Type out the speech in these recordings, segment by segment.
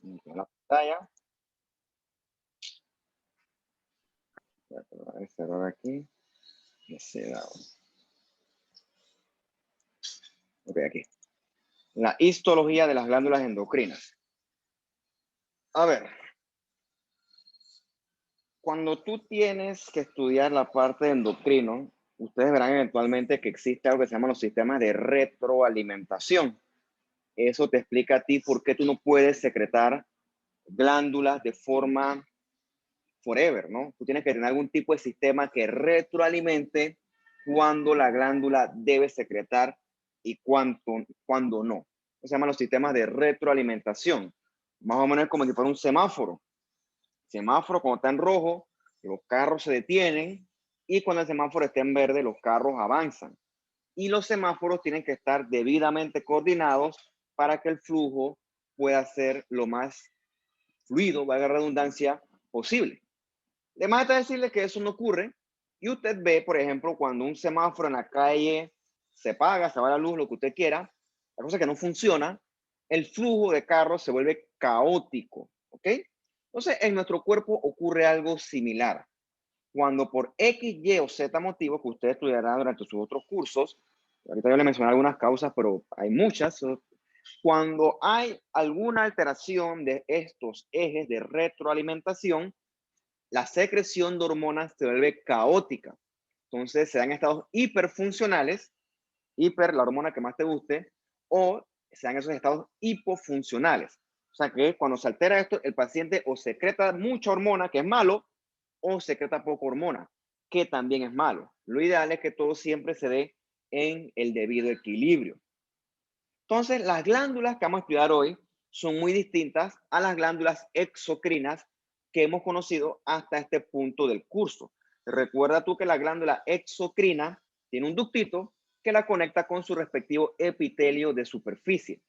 En la pantalla. Voy a cerrar aquí. Ok, aquí. La histología de las glándulas endocrinas. A ver, cuando tú tienes que estudiar la parte de endocrino, ustedes verán eventualmente que existe algo que se llama los sistemas de retroalimentación. Eso te explica a ti por qué tú no puedes secretar glándulas de forma forever, ¿no? Tú tienes que tener algún tipo de sistema que retroalimente cuando la glándula debe secretar y cuando no. Eso se llaman los sistemas de retroalimentación. Más o menos como si fuera un semáforo. Semáforo cuando está en rojo, los carros se detienen y cuando el semáforo está en verde, los carros avanzan. Y los semáforos tienen que estar debidamente coordinados para que el flujo pueda ser lo más fluido, valga la redundancia, posible. De más está decirle que eso no ocurre y usted ve, por ejemplo, cuando un semáforo en la calle se apaga, se va la luz, lo que usted quiera, la cosa que no funciona, el flujo de carros se vuelve caótico, ¿ok? Entonces, en nuestro cuerpo ocurre algo similar. Cuando por X, Y o Z motivo que usted estudiará durante sus otros cursos, ahorita yo le mencioné algunas causas, pero hay muchas, cuando hay alguna alteración de estos ejes de retroalimentación, la secreción de hormonas se vuelve caótica. Entonces se dan estados hiperfuncionales, hiper, la hormona que más te guste, o se dan esos estados hipofuncionales. O sea que cuando se altera esto, el paciente o secreta mucha hormona, que es malo, o secreta poca hormona, que también es malo. Lo ideal es que todo siempre se dé en el debido equilibrio. Entonces, las glándulas que vamos a estudiar hoy son muy distintas a las glándulas exocrinas que hemos conocido hasta este punto del curso. Recuerda tú que la glándula exocrina tiene un ductito que la conecta con su respectivo epitelio de superficie.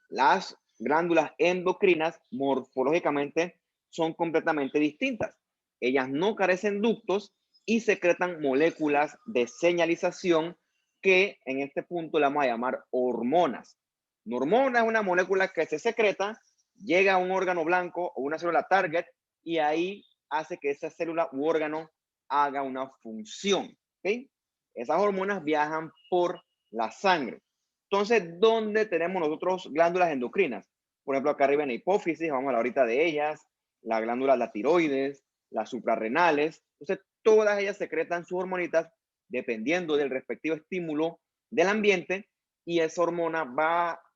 Las glándulas endocrinas morfológicamente son completamente distintas. Ellas no carecen ductos y secretan moléculas de señalización que en este punto le vamos a llamar hormonas. Una hormona es una molécula que se secreta, llega a un órgano blanco o una célula target y ahí hace que esa célula u órgano haga una función. ¿Okay? Esas hormonas viajan por la sangre. Entonces, ¿dónde tenemos nosotros glándulas endocrinas? Por ejemplo, acá arriba en la hipófisis, vamos a hablar ahorita de ellas, la glándula la tiroides, las suprarrenales. Entonces, todas ellas secretan sus hormonitas dependiendo del respectivo estímulo del ambiente y esa hormona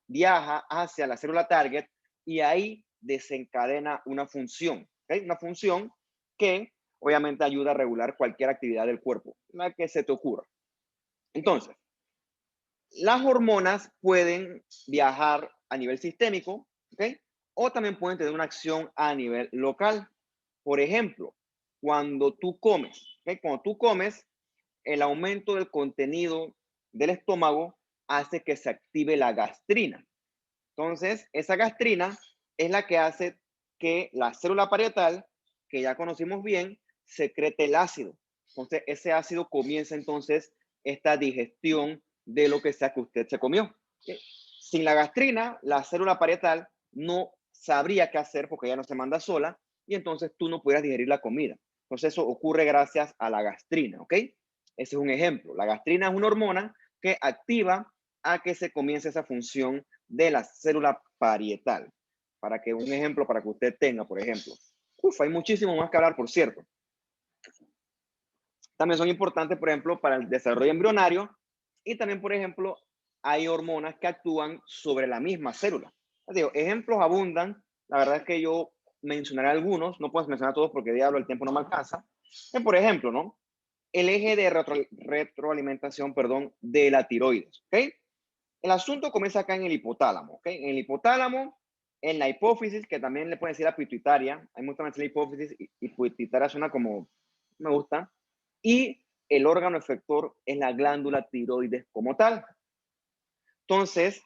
viaja hacia la célula target y ahí desencadena una función, ¿okay? Una función que obviamente ayuda a regular cualquier actividad del cuerpo, la que se te ocurra. Entonces, las hormonas pueden viajar a nivel sistémico, ¿ok? O también pueden tener una acción a nivel local. Por ejemplo, cuando tú comes, ¿ok? Cuando tú comes, el aumento del contenido del estómago hace que se active la gastrina. Entonces, esa gastrina es la que hace que la célula parietal, que ya conocimos bien, secrete el ácido. Entonces, ese ácido comienza entonces esta digestión de lo que sea que usted se comió. ¿Okay? Sin la gastrina, la célula parietal no sabría qué hacer porque ya no se manda sola y entonces tú no pudieras digerir la comida. Entonces, eso ocurre gracias a la gastrina, ¿ok? Ese es un ejemplo. La gastrina es una hormona que activa a que se comience esa función de la célula parietal. Para que un ejemplo, para que usted tenga, por ejemplo. Hay muchísimo más que hablar, por cierto. También son importantes, por ejemplo, para el desarrollo embrionario y también, por ejemplo, hay hormonas que actúan sobre la misma célula. Digo, ejemplos abundan. La verdad es que yo mencionaré algunos, no puedo mencionar todos porque diablo, el tiempo no me alcanza. Por ejemplo, ¿no? El eje de retroalimentación, perdón, de la tiroides, ¿ok? El asunto comienza acá en el hipotálamo, ¿ok? En el hipotálamo, en la hipófisis, que también le pueden decir la pituitaria. Hay mucha la hipófisis y pituitaria suena como me gusta. Y el órgano efector es la glándula tiroides como tal. Entonces,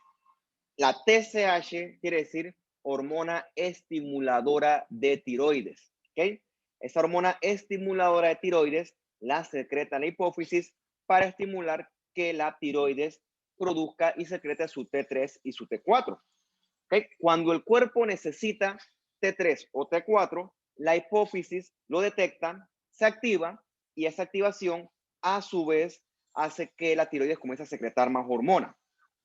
la TSH quiere decir hormona estimuladora de tiroides, ¿ok? Esa hormona estimuladora de tiroides la secreta la hipófisis para estimular que la tiroides produzca y secrete su T3 y su T4. ¿Okay? Cuando el cuerpo necesita T3 o T4, la hipófisis lo detecta, se activa y esa activación a su vez hace que la tiroides comience a secretar más hormona.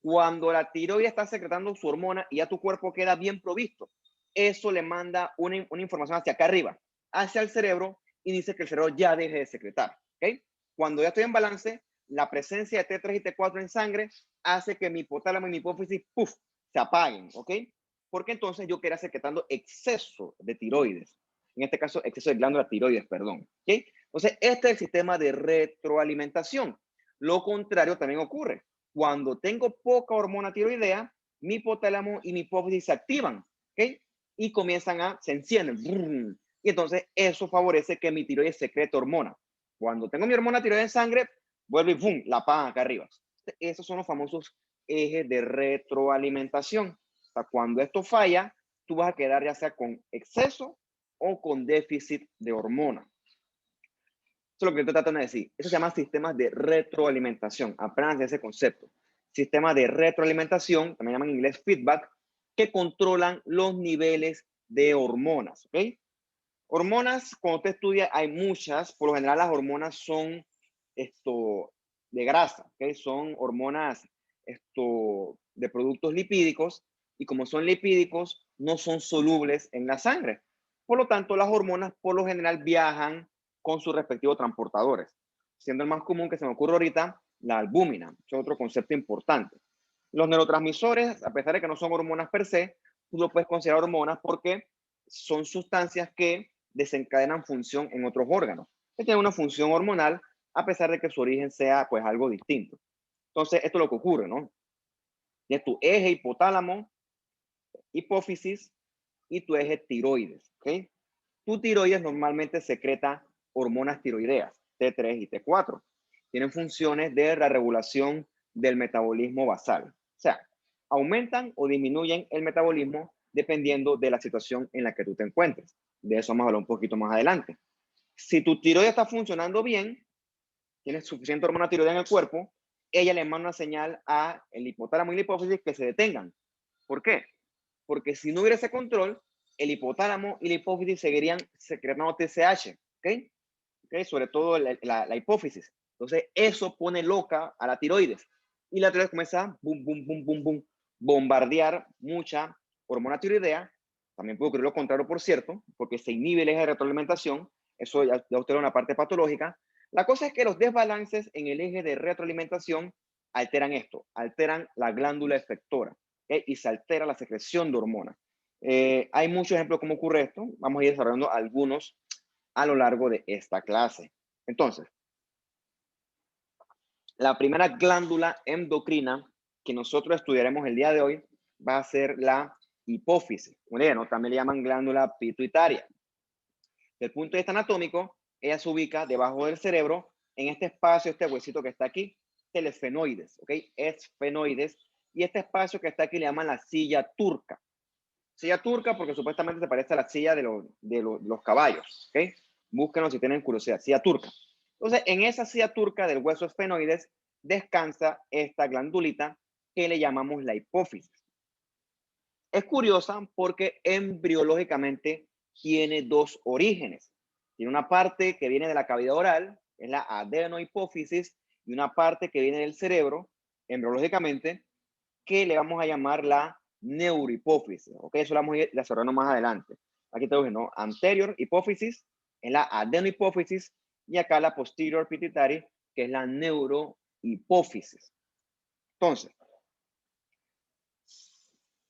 Cuando la tiroides está secretando su hormona y ya tu cuerpo queda bien provisto, eso le manda una información hacia acá arriba, hacia el cerebro y dice que el cerebro ya deje de secretar. ¿Okay? Cuando ya estoy en balance, la presencia de T3 y T4 en sangre hace que mi hipotálamo y mi hipófisis se apaguen. ¿Ok? Porque entonces yo quería secretando exceso de tiroides. En este caso, exceso de glándula tiroides, perdón. ¿Okay? Entonces, este es el sistema de retroalimentación. Lo contrario también ocurre. Cuando tengo poca hormona tiroidea, mi hipotálamo y mi hipófisis se activan, ¿ok? Y se encienden. Y entonces eso favorece que mi tiroides secrete hormona. Cuando tengo mi hormona tiroidea en sangre, vuelve y ¡pum! La apagan acá arriba. Esos son los famosos ejes de retroalimentación. O sea, cuando esto falla, tú vas a quedar ya sea con exceso o con déficit de hormona. Eso es lo que estoy tratando de decir. Eso se llama sistemas de retroalimentación. Aprendan ese concepto. Sistemas de retroalimentación, también llaman en inglés feedback, que controlan los niveles de hormonas. ¿Ok? Hormonas, cuando usted estudia, hay muchas. Por lo general, las hormonas son de grasa. ¿Ok? Son hormonas de productos lipídicos. Y como son lipídicos, no son solubles en la sangre. Por lo tanto, las hormonas, por lo general, viajan con sus respectivos transportadores. Siendo el más común que se me ocurre ahorita, la albúmina. Es otro concepto importante. Los neurotransmisores, a pesar de que no son hormonas per se, tú lo puedes considerar hormonas porque son sustancias que desencadenan función en otros órganos, que tienen una función hormonal a pesar de que su origen sea pues algo distinto. Entonces, esto es lo que ocurre, ¿no? Es tu eje hipotálamo, hipófisis y tu eje tiroides, ¿ok? Tu tiroides normalmente secreta hormonas tiroideas, T3 y T4. Tienen funciones de la regulación del metabolismo basal. O sea, aumentan o disminuyen el metabolismo dependiendo de la situación en la que tú te encuentres. De eso vamos a hablar un poquito más adelante. Si tu tiroides está funcionando bien, tienes suficiente hormona tiroidea en el cuerpo, ella le manda una señal a el hipotálamo y la hipófisis que se detengan. ¿Por qué? Porque si no hubiera ese control, el hipotálamo y la hipófisis seguirían secretando TSH, ¿ok? ¿Okay? Sobre todo la hipófisis. Entonces, eso pone loca a la tiroides. Y la tiroides comienza a bombardear mucha hormona tiroidea. También puede ocurrir lo contrario, por cierto, porque se inhibe el eje de retroalimentación. Eso ya usted ve una parte patológica. La cosa es que los desbalances en el eje de retroalimentación alteran esto, alteran la glándula efectora, ¿okay? Y se altera la secreción de hormonas. Hay muchos ejemplos de cómo ocurre esto. Vamos a ir desarrollando algunos a lo largo de esta clase. Entonces, la primera glándula endocrina que nosotros estudiaremos el día de hoy va a ser la hipófisis. Bueno, también le llaman glándula pituitaria. Desde el punto de vista anatómico, ella se ubica debajo del cerebro en este espacio, este huesito que está aquí, el esfenoides, ¿ok? Esfenoides. Y este espacio que está aquí le llaman la silla turca. Silla turca porque supuestamente se parece a la silla de los caballos, ¿ok? Búsquenlo si tienen curiosidad, silla turca. Entonces, en esa silla turca del hueso esfenoides descansa esta glandulita que le llamamos la hipófisis. Es curiosa porque embriológicamente tiene dos orígenes. Tiene una parte que viene de la cavidad oral, es la adenohipófisis, y una parte que viene del cerebro, embriológicamente, que le vamos a llamar la neurohipófisis. Ok, eso lo vamos a ir desarrollando más adelante. Aquí tengo, ¿no? Anterior hipófisis, es la adenohipófisis, y acá la posterior pituitary, que es la neurohipófisis. Entonces,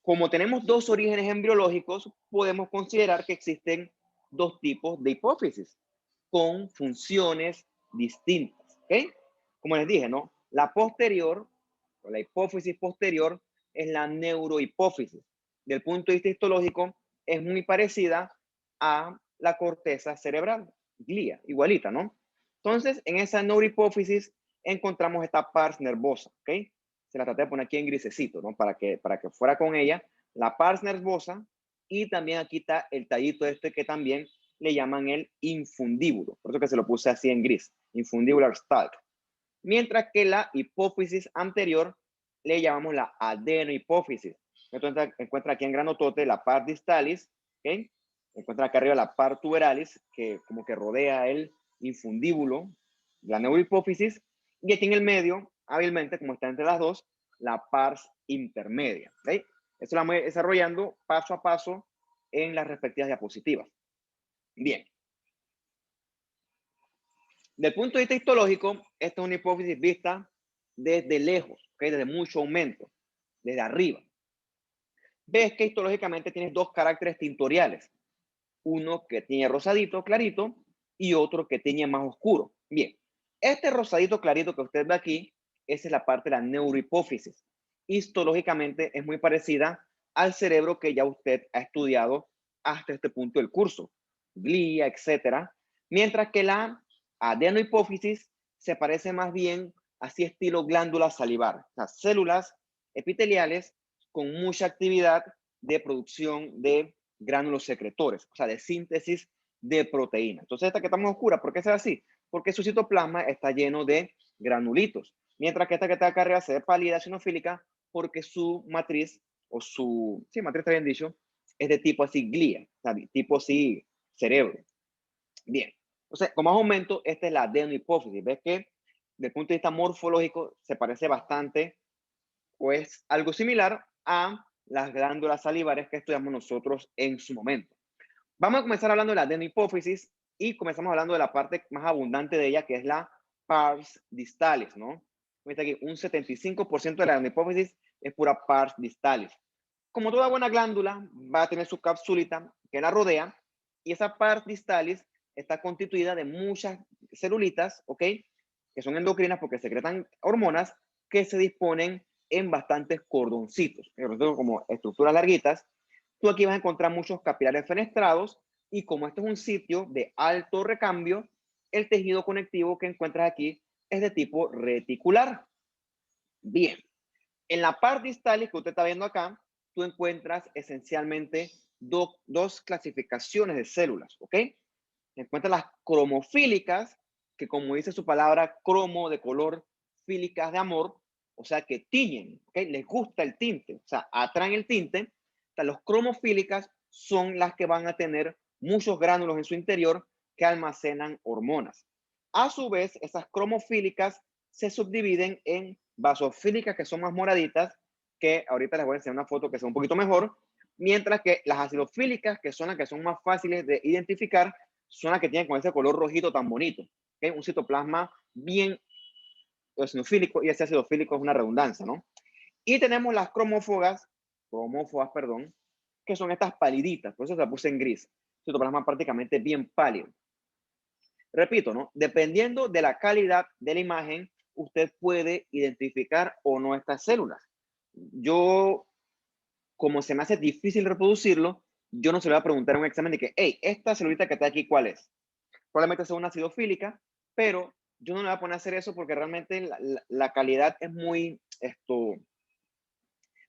como tenemos dos orígenes embriológicos, podemos considerar que existen dos tipos de hipófisis con funciones distintas. ¿Ok? Como les dije, ¿no? La posterior, o la hipófisis posterior, es la neurohipófisis. Del punto de vista histológico, es muy parecida a la corteza cerebral, glía, igualita, ¿no? Entonces, en esa neurohipófisis encontramos esta pars nervosa, ¿ok? Se la traté de poner aquí en grisecito, ¿no? Para que fuera con ella, la pars nervosa, y también aquí está el tallito este que también le llaman el infundíbulo, por eso que se lo puse así en gris, infundibular stalk. Mientras que la hipófisis anterior le llamamos la adenohipófisis. Entonces encuentra aquí en granotote la par distalis, ¿ok? Encuentra acá arriba la par tuberalis, que como que rodea el infundíbulo, la neurohipófisis, y aquí en el medio, hábilmente, como está entre las dos, la pars intermedia, ¿ok? Esto la voy desarrollando paso a paso en las respectivas diapositivas. Bien. Del punto de vista histológico, esta es una hipófisis vista desde lejos, ¿okay? Desde mucho aumento, desde arriba. Ves que histológicamente tienes dos caracteres tintoriales. Uno que tiene rosadito, clarito, y otro que tiene más oscuro. Bien, este rosadito clarito que usted ve aquí, esa es la parte de la neurohipófisis. Histológicamente es muy parecida al cerebro que ya usted ha estudiado hasta este punto del curso, glía, etcétera. Mientras que la adenohipófisis se parece más bien así estilo glándula salivar, o sea, células epiteliales con mucha actividad de producción de gránulos secretores, o sea, de síntesis de proteínas. Entonces, esta que está más oscura, ¿por qué es así? Porque su citoplasma está lleno de granulitos, mientras que esta que está acá arriba se ve pálida, sinofílica, porque su matriz, o su, sí, matriz está bien dicho, es de tipo así glía, o sea, tipo así cerebro. Bien, entonces, con más aumento, esta es la adenohipófisis. ¿Ves que desde el punto de vista morfológico se parece bastante o es algo similar a las glándulas salivares que estudiamos nosotros en su momento? Vamos a comenzar hablando de la adenohipófisis y comenzamos hablando de la parte más abundante de ella, que es la pars distalis, ¿no? Fíjate aquí, un 75% de la adenohipófisis es pura pars distalis. Como toda buena glándula, va a tener su capsulita que la rodea, y esa pars distalis está constituida de muchas celulitas, ¿ok? Que son endocrinas porque secretan hormonas que se disponen en bastantes cordoncitos, como estructuras larguitas. Tú aquí vas a encontrar muchos capilares fenestrados, y como este es un sitio de alto recambio, el tejido conectivo que encuentras aquí es de tipo reticular. Bien, en la parte distal que usted está viendo acá, tú encuentras esencialmente dos clasificaciones de células, ¿ok? Encuentras las cromofílicas, que como dice su palabra, cromo de color, fílicas de amor, o sea que tiñen, ¿ok? Les gusta el tinte, o sea, atraen el tinte. O sea, los cromofílicas son las que van a tener muchos gránulos en su interior que almacenan hormonas. A su vez, esas cromofílicas se subdividen en basofílicas, que son más moraditas, que ahorita les voy a enseñar una foto que sea un poquito mejor, mientras que las acidofílicas, que son las que son más fáciles de identificar, son las que tienen con ese color rojito tan bonito, ¿okay? Un citoplasma bien eosinofílico, y ese acidofílico es una redundancia, ¿no? Y tenemos las cromófogas, perdón, que son estas paliditas, por eso se la puse en gris, citoplasma prácticamente bien pálido. Repito, ¿no? Dependiendo de la calidad de la imagen, usted puede identificar o no estas células. Yo, como se me hace difícil reproducirlo, yo no se le voy a preguntar en un examen de que, hey, esta celulita que está aquí, ¿cuál es? Probablemente sea una acidofílica, pero yo no le voy a poner a hacer eso porque realmente la calidad es muy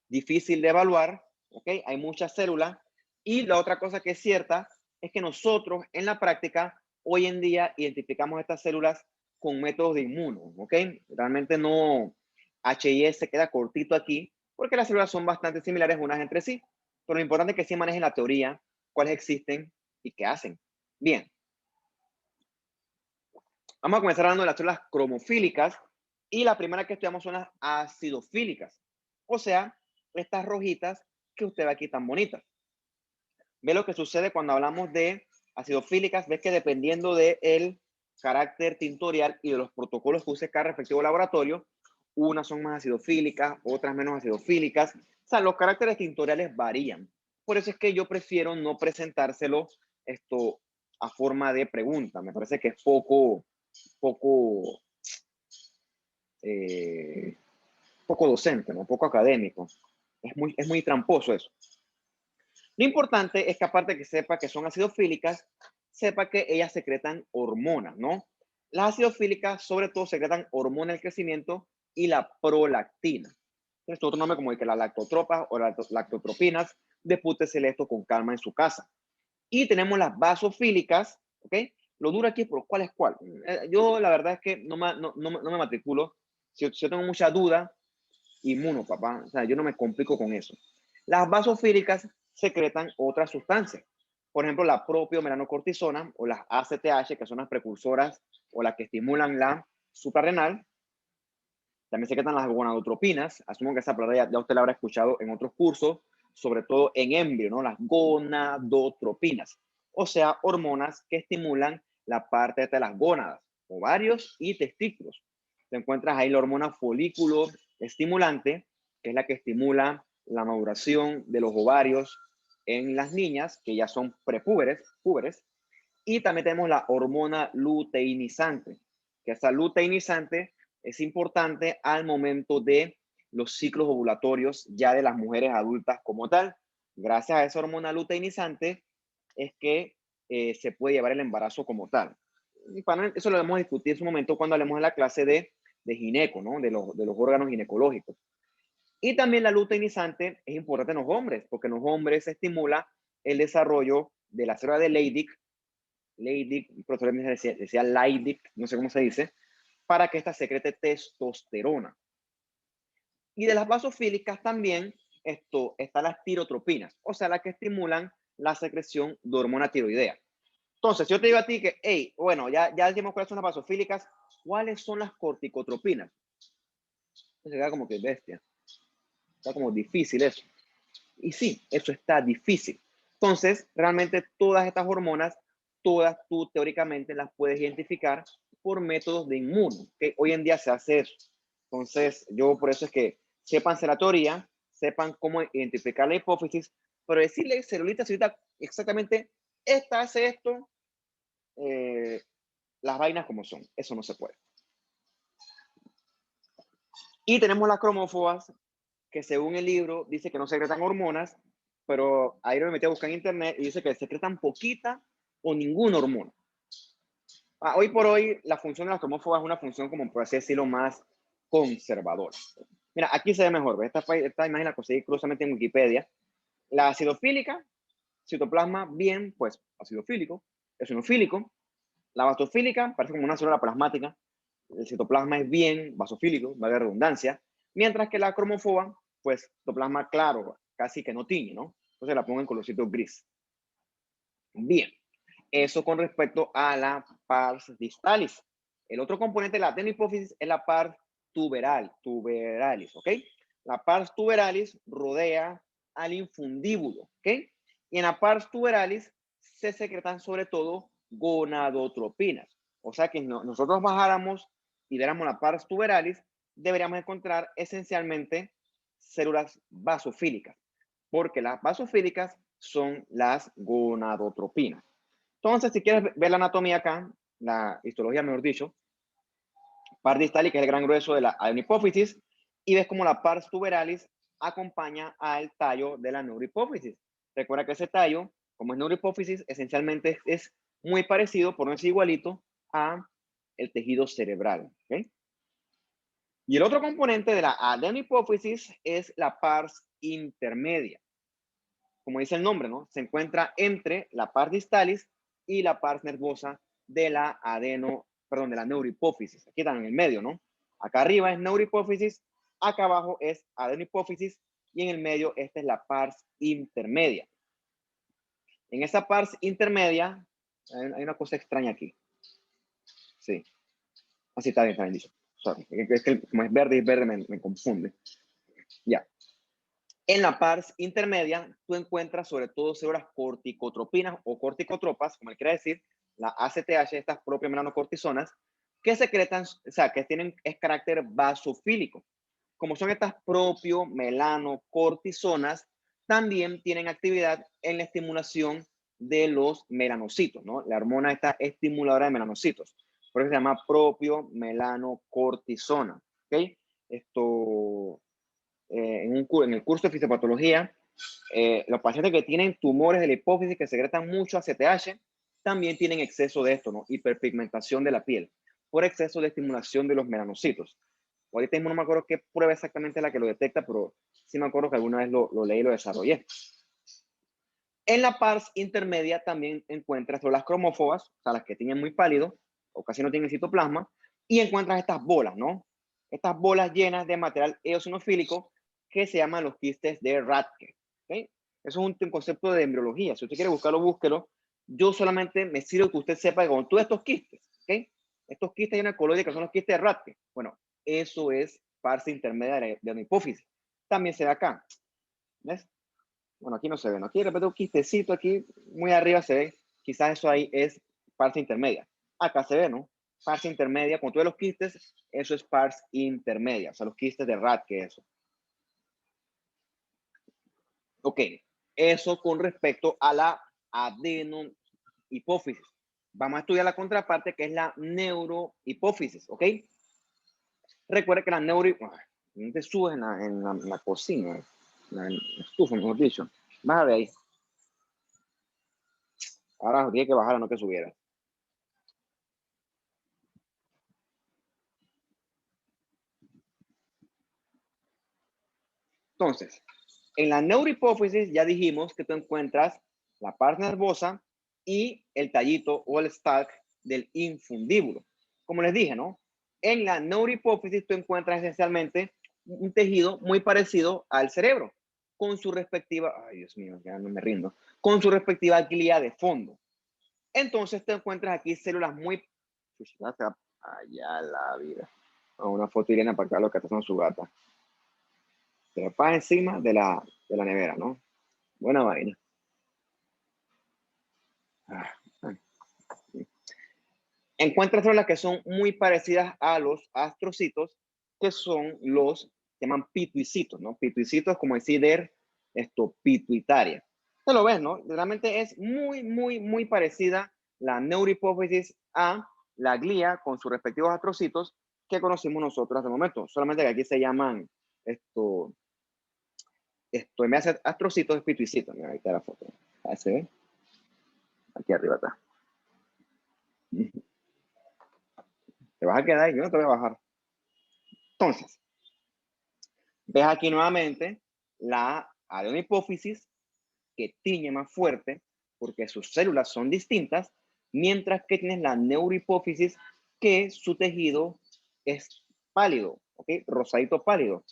difícil de evaluar, ¿ok? Hay muchas células. Y la otra cosa que es cierta es que nosotros en la práctica hoy en día identificamos estas células con métodos de inmuno, ¿ok? Realmente no, HIS se queda cortito aquí porque las células son bastante similares unas entre sí, pero lo importante es que sí manejen la teoría, cuáles existen y qué hacen. Bien, vamos a comenzar hablando de las células cromofílicas, y la primera que estudiamos son las acidofílicas, o sea, estas rojitas que usted ve aquí tan bonitas. Ve lo que sucede cuando hablamos de acidofílicas, ves que dependiendo del carácter tintorial y de los protocolos que use cada respectivo laboratorio, unas son más acidofílicas, otras menos acidofílicas. O sea, los caracteres tintoriales varían. Por eso es que yo prefiero no presentárselo esto a forma de pregunta. Me parece que es poco poco docente, ¿no? Poco académico. Es muy tramposo eso. Lo importante es que aparte de que sepa que son acidofílicas, sepa que ellas secretan hormonas, ¿no? Las acidofílicas sobre todo secretan hormona del crecimiento y la prolactina. Entonces, otro nombre como el que la lactotropas o las lactotropinas, despútesele esto con calma en su casa. Y tenemos las basofílicas, ¿ok? Lo duro aquí es por cuál es cuál. Yo la verdad es que no me matriculo. Si yo tengo mucha duda, inmuno, papá. O sea, yo no me complico con eso. Las basofílicas secretan otras sustancias. Por ejemplo, la propia melanocortisona o las ACTH, que son las precursoras o las que estimulan la suprarrenal. También secretan las gonadotropinas. Asumo que esa palabra ya usted la habrá escuchado en otros cursos, sobre todo en embrio, ¿no? Las gonadotropinas, o sea, hormonas que estimulan la parte de las gónadas, ovarios y testículos. Te encuentras ahí la hormona folículo estimulante, que es la que estimula la maduración de los ovarios en las niñas, que ya son prepúberes, púberes. Y también tenemos la hormona luteinizante, que esa luteinizante es importante al momento de los ciclos ovulatorios ya de las mujeres adultas como tal. Gracias a esa hormona luteinizante es que se puede llevar el embarazo como tal. Y para eso lo vamos a discutir en su momento cuando hablemos en la clase de gineco, ¿no? De los órganos ginecológicos. Y también la luteinizante es importante en los hombres, porque en los hombres se estimula el desarrollo de la célula de Leydig, el profesor me decía Leydig, no sé cómo se dice, para que esta secrete testosterona. Y de las basofílicas también están las tirotropinas, o sea, las que estimulan la secreción de hormona tiroidea. Entonces, yo te digo a ti que, hey, bueno, ya dijimos cuáles son las basofílicas, ¿cuáles son las corticotropinas? Se queda como que bestia. Está como difícil eso. Y sí, eso está difícil. Entonces, realmente todas estas hormonas, todas tú teóricamente las puedes identificar por métodos de inmuno, que hoy en día se hace eso. Entonces, yo por eso es que sépanse la teoría, sepan cómo identificar la hipófisis, pero decirle celulita, exactamente, esta hace esto, las vainas como son, eso no se puede. Y tenemos las cromófobas, que según el libro dice que no secretan hormonas, pero ahí lo metí a buscar en internet y dice que secretan poquita o ninguna hormona. Hoy por hoy, la función de las cromófobas es una función, como por así decirlo, más conservadora. Mira, aquí se ve mejor. Esta imagen la conseguí cruzamente en Wikipedia. La acidofílica, citoplasma, bien, pues acidofílico, eosinofílico. La basofílica parece como una célula plasmática. El citoplasma es bien basofílico, valga la redundancia. Mientras que la cromofoba, pues citoplasma claro, casi que no tiñe, ¿no? Entonces la pongo en colorcito gris. Bien, eso con respecto a la pars distalis. El otro componente de la adenohipófisis es la pars tuberalis, ¿ok? La pars tuberalis rodea al infundíbulo, ¿ok? Y en la pars tuberalis se secretan sobre todo gonadotropinas. O sea que si nosotros bajáramos y viéramos la pars tuberalis, deberíamos encontrar esencialmente células basofílicas, porque las basofílicas son las gonadotropinas. Entonces, si quieres ver la anatomía acá, la histología, mejor dicho, pars distalis, que es el gran grueso de la adenohipófisis, y ves como la pars tuberalis acompaña al tallo de la neurohipófisis. Recuerda que ese tallo, como es neurohipófisis, esencialmente es muy parecido, por no decir igualito, a el tejido cerebral. ¿Okay? Y el otro componente de la adenohipófisis es la pars intermedia. Como dice el nombre, ¿no? Se encuentra entre la pars distalis y la pars nervosa de la de la neurohipófisis. Aquí están en el medio, ¿no? Acá arriba es neurohipófisis, acá abajo es adenohipófisis y en el medio esta es la pars intermedia. En esa pars intermedia hay una cosa extraña aquí. Sí. Así está bien dicho. Sorry. Es que como es verde y verde me confunde. Ya. En la pars intermedia, tú encuentras sobre todo células corticotropinas o corticotropas, como él quiere decir, la ACTH, estas propias melanocortisonas, que secretan, o sea, que tienen carácter basofílico. Como son estas propio melanocortisonas, también tienen actividad en la estimulación de los melanocitos, ¿no? La hormona está estimuladora de melanocitos. Por eso se llama propio melanocortisona, ¿ok? Esto en el curso de fisiopatología, los pacientes que tienen tumores de la hipófisis que secretan mucho ACTH también tienen exceso de esto, ¿no? Hiperpigmentación de la piel por exceso de estimulación de los melanocitos. Ahorita mismo no me acuerdo qué prueba exactamente es la que lo detecta, pero sí me acuerdo que alguna vez lo leí y lo desarrollé. En la pars intermedia también encuentras las cromófobas, o sea, las que tienen muy pálido, o casi no tienen citoplasma, y encuentras estas bolas, ¿no? Estas bolas llenas de material eosinofílico que se llaman los quistes de Rathke. ¿ok? Eso es un concepto de embriología. Si usted quiere buscarlo, búsquelo. Yo solamente me sirve que usted sepa que con todos estos quistes, ¿ok? Estos quistes hay una coloide que son los quistes de Rathke. Bueno, eso es parte intermedia de una hipófisis. También se da acá. ¿Ves? Bueno, aquí no se ve, ¿no? Aquí de repente un quistecito aquí, muy arriba se ve. Quizás eso ahí es parte intermedia. Acá se ve, ¿no? Parte intermedia, con todos los quistes, eso es parte intermedia. O sea, los quistes de Rathke, eso. Ok, eso con respecto a la adenohipófisis. Vamos a estudiar la contraparte, que es la neurohipófisis, ¿ok? Recuerda que la no te subes en la cocina, en la estufa, mejor dicho. Baja de ahí. Ahora tiene que bajar, no que subiera. Entonces, en la neurohipófisis ya dijimos que tú encuentras la parte nervosa y el tallito o el stalk del infundíbulo. Como les dije, ¿no? En la neurohipófisis tú encuentras esencialmente un tejido muy parecido al cerebro, con su respectiva, ay Dios mío, ya no me rindo, con su respectiva glía de fondo. Entonces te encuentras aquí células muy, allá la vida. Una foto Irene para acá lo que está haciendo su gata. Se la pasa encima de la nevera, ¿no? Buena vaina. Encuentra células que son muy parecidas a los astrocitos, que son los, se llaman pituicitos, ¿no? Pituicitos, como decir, pituitaria. Se lo ves, ¿no? Realmente es muy, muy, muy parecida la neurohipófisis a la glía con sus respectivos astrocitos que conocimos nosotros hace un momento. Solamente que aquí se llaman en vez de astrocitos, es pituicitos. Mira, ahí está la foto. Ahí se ve. Aquí arriba está. Te vas a quedar ahí, yo no te voy a bajar. Entonces, ves aquí nuevamente la adenohipófisis que tiñe más fuerte porque sus células son distintas, mientras que tienes la neurohipófisis que su tejido es pálido, ¿ok? Rosadito pálido.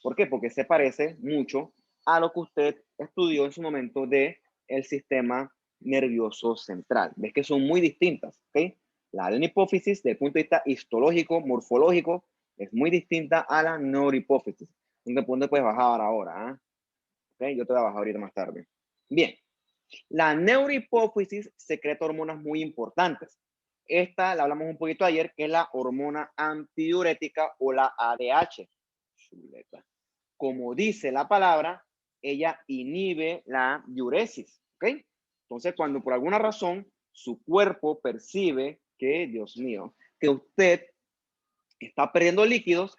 ¿Por qué? Porque se parece mucho a lo que usted estudió en su momento de el sistema nervioso central. Ves que son muy distintas, ¿ok? La adenohipófisis, desde el punto de vista histológico, morfológico, es muy distinta a la neurohipófisis. ¿En punto puedes bajar ahora? ¿Okay? Yo te voy a bajar ahorita más tarde. Bien, la neurohipófisis secreta hormonas muy importantes. Esta la hablamos un poquito ayer, que es la hormona antidiurética o la ADH. Chuleta. Como dice la palabra, ella inhibe la diuresis, ¿ok? Entonces, cuando por alguna razón su cuerpo percibe que, Dios mío, que usted está perdiendo líquidos,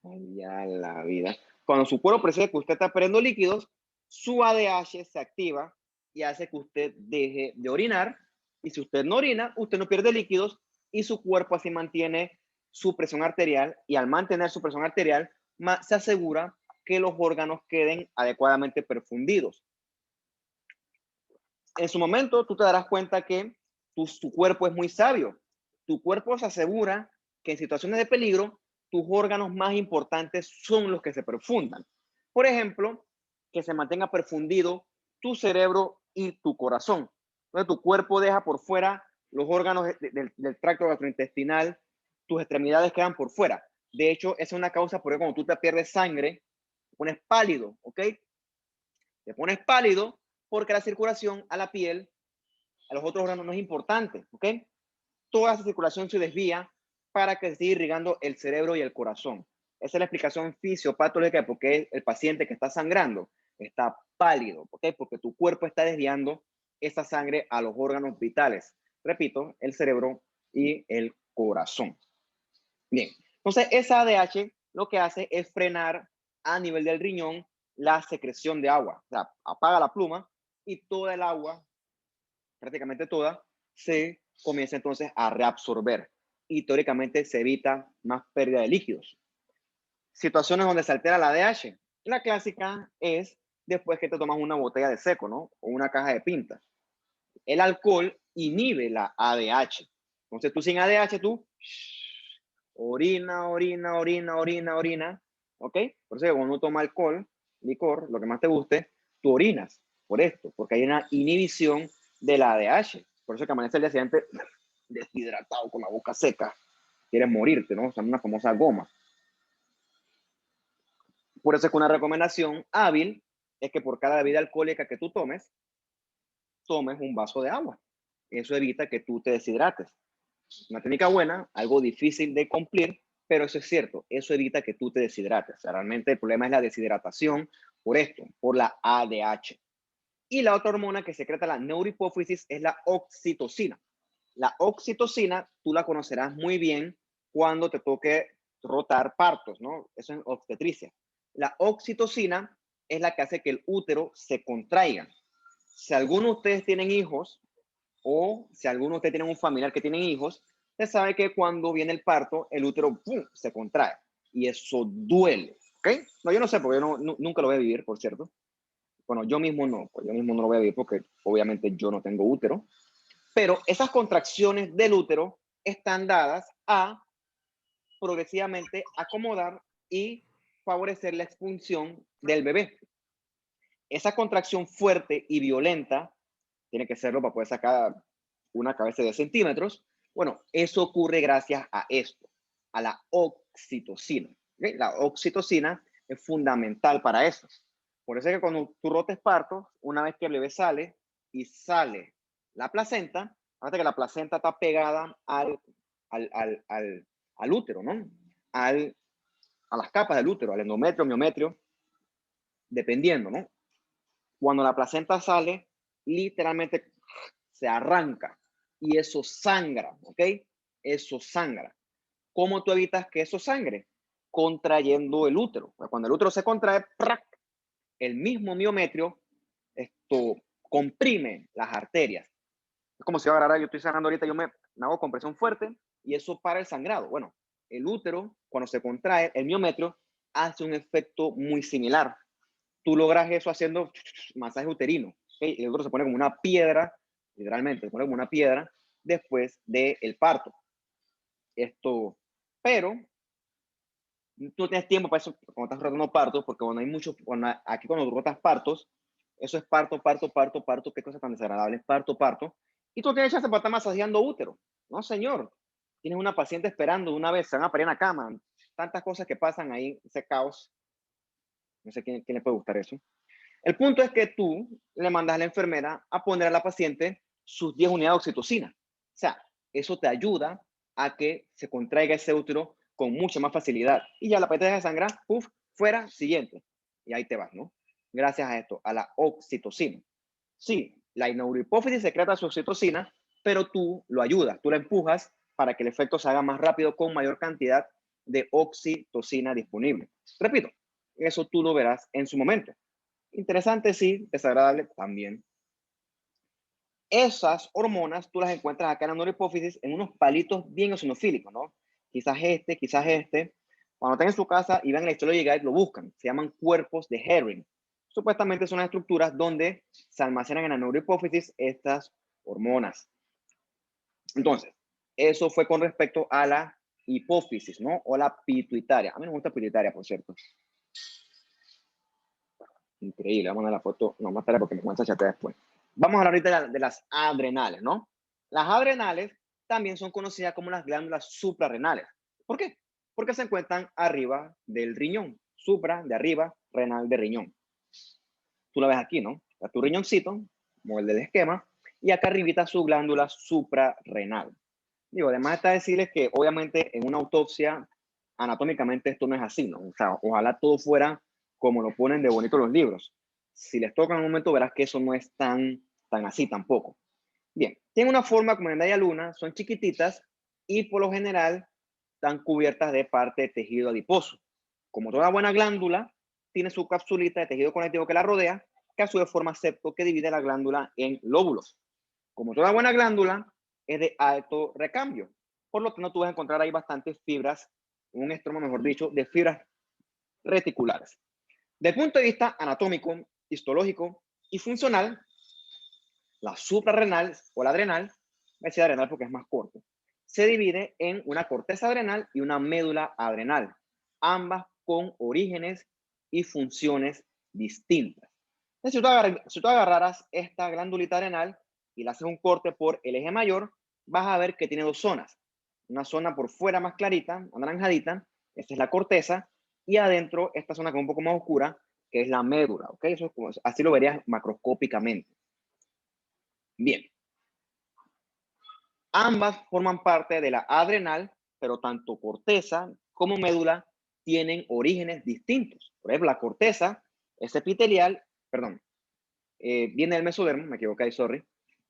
ay, ya la vida. Cuando su cuerpo percibe que usted está perdiendo líquidos, su ADH se activa y hace que usted deje de orinar. Y si usted no orina, usted no pierde líquidos y su cuerpo así mantiene su presión arterial. Y al mantener su presión arterial, se asegura que los órganos queden adecuadamente perfundidos. En su momento, tú te darás cuenta que tu cuerpo es muy sabio. Tu cuerpo se asegura que en situaciones de peligro, tus órganos más importantes son los que se perfundan. Por ejemplo, que se mantenga perfundido tu cerebro y tu corazón. Entonces, tu cuerpo deja por fuera los órganos del tracto gastrointestinal, tus extremidades quedan por fuera. De hecho, esa es una causa por cuando tú te pierdes sangre, te pones pálido, ¿ok? Te pones pálido porque la circulación a la piel, a los otros órganos no es importante, ¿ok? Toda esa circulación se desvía para que se siga irrigando el cerebro y el corazón. Esa es la explicación fisiopatológica de por qué el paciente que está sangrando está pálido, ¿ok? Porque tu cuerpo está desviando esa sangre a los órganos vitales. Repito, el cerebro y el corazón. Bien, entonces esa ADH lo que hace es frenar a nivel del riñón la secreción de agua. O sea, apaga la pluma y toda el agua, prácticamente toda, se comienza entonces a reabsorber y teóricamente se evita más pérdida de líquidos. Situaciones donde se altera la ADH. La clásica es después que te tomas una botella de seco, ¿no? O una caja de pintas. El alcohol inhibe la ADH. Entonces tú sin ADH, tú orina, orina, orina, orina, orina, ¿ok? Por eso cuando uno toma alcohol, licor, lo que más te guste, tú orinas por esto, porque hay una inhibición de la ADH. Por eso que amanece el día siguiente deshidratado, con la boca seca, quieres morirte, ¿no? O sea, una famosa goma. Por eso es que una recomendación hábil es que por cada bebida alcohólica que tú tomes un vaso de agua. Eso evita que tú te deshidrates. Una técnica buena, algo difícil de cumplir, pero eso es cierto, eso evita que tú te deshidrates. O sea, realmente el problema es la deshidratación por esto, por la ADH. Y la otra hormona que secreta la neurohipófisis es la oxitocina. La oxitocina, tú la conocerás muy bien cuando te toque rotar partos, ¿no? Eso es obstetricia. La oxitocina es la que hace que el útero se contraiga. Si alguno de ustedes tienen hijos o si alguno de ustedes tienen un familiar que tiene hijos, usted sabe que cuando viene el parto, el útero ¡pum!, se contrae y eso duele, ¿ok? No, yo no sé, porque yo nunca lo voy a vivir, por cierto. Bueno, yo mismo no, pues yo mismo no lo voy a vivir porque obviamente yo no tengo útero, pero esas contracciones del útero están dadas a progresivamente acomodar y favorecer la expulsión del bebé. Esa contracción fuerte y violenta tiene que serlo para poder sacar una cabeza de centímetros. Bueno, eso ocurre gracias a esto, a la oxitocina. ¿Okay? La oxitocina es fundamental para eso. Por eso es que cuando tú rotes parto, una vez que el bebé sale y sale la placenta, fíjate que la placenta está pegada al útero, ¿no? A las capas del útero, al endometrio, miometrio, dependiendo, ¿no? Cuando la placenta sale, literalmente se arranca y eso sangra, ¿ok? Eso sangra. ¿Cómo tú evitas que eso sangre? Contrayendo el útero. Cuando el útero se contrae, ¡prac!, el mismo miometrio esto comprime las arterias. Es como si ahora yo estoy sangrando ahorita, yo me hago compresión fuerte y eso para el sangrado. Bueno, el útero, cuando se contrae, el miometrio hace un efecto muy similar. Tú logras eso haciendo masaje uterino. ¿Okay? El útero se pone como una piedra, literalmente, se pone como una piedra después del parto. Pero tú tienes tiempo para eso cuando estás rotando partos, porque cuando hay muchos, aquí cuando rotas partos, eso es parto, parto, parto, parto, qué cosa tan desagradable, parto, parto, y tú tienes chance para estar masajeando útero. No, señor, tienes una paciente esperando una vez, se van a parir en la cama, tantas cosas que pasan ahí, ese caos, no sé quién le puede gustar eso. El punto es que tú le mandas a la enfermera a poner a la paciente sus 10 unidades de oxitocina. O sea, eso te ayuda a que se contraiga ese útero con mucha más facilidad. Y ya la paciente deja de sangrar, puff, fuera, siguiente. Y ahí te vas, ¿no? Gracias a esto, a la oxitocina. Sí, la neurohipófisis secreta su oxitocina, pero tú lo ayudas, tú la empujas para que el efecto se haga más rápido con mayor cantidad de oxitocina disponible. Repito, eso tú lo verás en su momento. Interesante, sí, desagradable también. Esas hormonas tú las encuentras acá en la neurohipófisis en unos palitos bien eosinofílicos, ¿no? Quizás este, quizás este. Cuando estén en su casa y vean la Histology Guide, lo buscan. Se llaman cuerpos de Herring. Supuestamente son las estructuras donde se almacenan en la neurohipófisis estas hormonas. Entonces, eso fue con respecto a la hipófisis, ¿no? O la pituitaria. A mí me gusta pituitaria, por cierto. Increíble, vamos a ver la foto, no más tarde porque me cuenta chatear después. Vamos a hablar ahorita de las adrenales, ¿no? Las adrenales también son conocidas como las glándulas suprarrenales. ¿Por qué? Porque se encuentran arriba del riñón. Supra, de arriba, renal de riñón. Tú la ves aquí, ¿no? Está tu riñoncito, como el del esquema, y acá arribita su glándula suprarrenal. Digo, además está decirles que obviamente en una autopsia anatómicamente esto no es así, ¿no? O sea, ojalá todo fuera como lo ponen de bonito los libros. Si les toca en un momento verás que eso no es tan así tampoco. Bien, tienen una forma como de media luna, son chiquititas y por lo general están cubiertas de parte de tejido adiposo. Como toda buena glándula, tiene su capsulita de tejido conectivo que la rodea, que a su vez forma septo que divide la glándula en lóbulos. Como toda buena glándula, es de alto recambio. Por lo tanto, tú vas a encontrar ahí bastantes fibras, un estroma, mejor dicho, de fibras reticulares. Desde el punto de vista anatómico, histológico y funcional, la suprarrenal o la adrenal, voy a decir adrenal porque es más corto, se divide en una corteza adrenal y una médula adrenal, ambas con orígenes y funciones distintas. Entonces, si tú agarraras esta glandulita adrenal y le haces un corte por el eje mayor, vas a ver que tiene dos zonas. Una zona por fuera más clarita, anaranjadita, esta es la corteza, y adentro esta zona que es un poco más oscura, que es la médula, ¿ok? Eso es como, así lo verías macroscópicamente. Bien. Ambas forman parte de la adrenal, pero tanto corteza como médula tienen orígenes distintos. Por ejemplo, la corteza es epitelial, perdón, viene del mesodermo, me equivoqué ahí, sorry,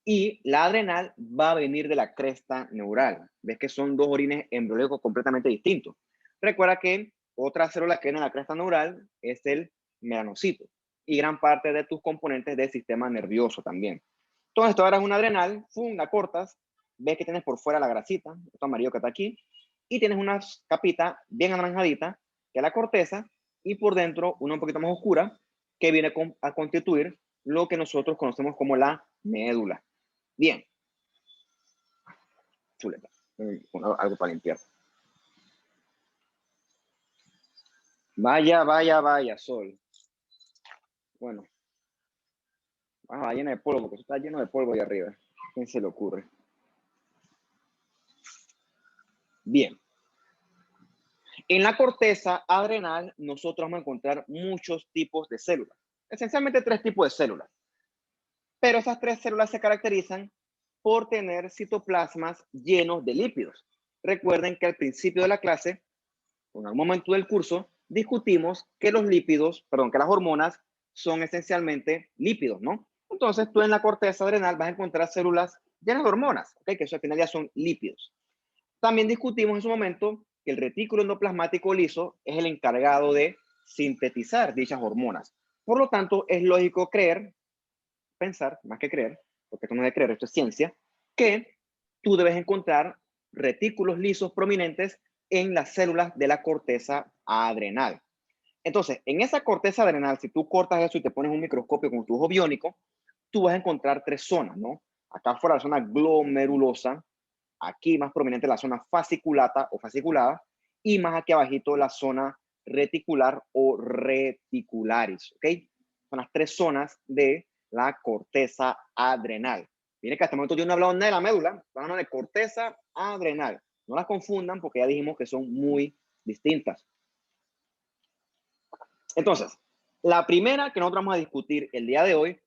y la adrenal va a venir de la cresta neural. Ves que son dos orígenes embriológicos completamente distintos. Recuerda que otra célula que viene de la cresta neural es el melanocito y gran parte de tus componentes del sistema nervioso también. Entonces, esto ahora es una adrenal, la cortas, ves que tienes por fuera la grasita, esto amarillo que está aquí, y tienes una capita bien anaranjadita, que es la corteza, y por dentro una un poquito más oscura, que viene a constituir lo que nosotros conocemos como la médula. Bien. Chuleta. Algo para limpiar. Vaya, vaya, vaya, sol. Bueno. Va llena de polvo, porque eso está lleno de polvo ahí arriba. ¿A quién se le ocurre? Bien. En la corteza adrenal, nosotros vamos a encontrar muchos tipos de células. Esencialmente 3 tipos de células. Pero esas 3 células se caracterizan por tener citoplasmas llenos de lípidos. Recuerden que al principio de la clase, en algún momento del curso, discutimos que los lípidos, perdón, que las hormonas son esencialmente lípidos, ¿no? Entonces, tú en la corteza adrenal vas a encontrar células llenas de hormonas, ¿ok? Que eso al final ya son lípidos. También discutimos en su momento que el retículo endoplasmático liso es el encargado de sintetizar dichas hormonas. Por lo tanto, es lógico creer, pensar, más que creer, porque esto no es de creer, esto es ciencia, que tú debes encontrar retículos lisos prominentes en las células de la corteza adrenal. Entonces, en esa corteza adrenal, si tú cortas eso y te pones un microscopio con tu ojo biónico, tú vas a encontrar 3 zonas, ¿no? Acá fuera la zona glomerulosa, aquí más prominente la zona fasciculata o fasciculada, y más aquí abajito la zona reticular o reticularis, ¿ok? Son las 3 zonas de la corteza adrenal. Miren que hasta el momento yo no he hablado de la médula, estamos hablando de corteza adrenal. No las confundan porque ya dijimos que son muy distintas. Entonces, la primera que nosotros vamos a discutir el día de hoy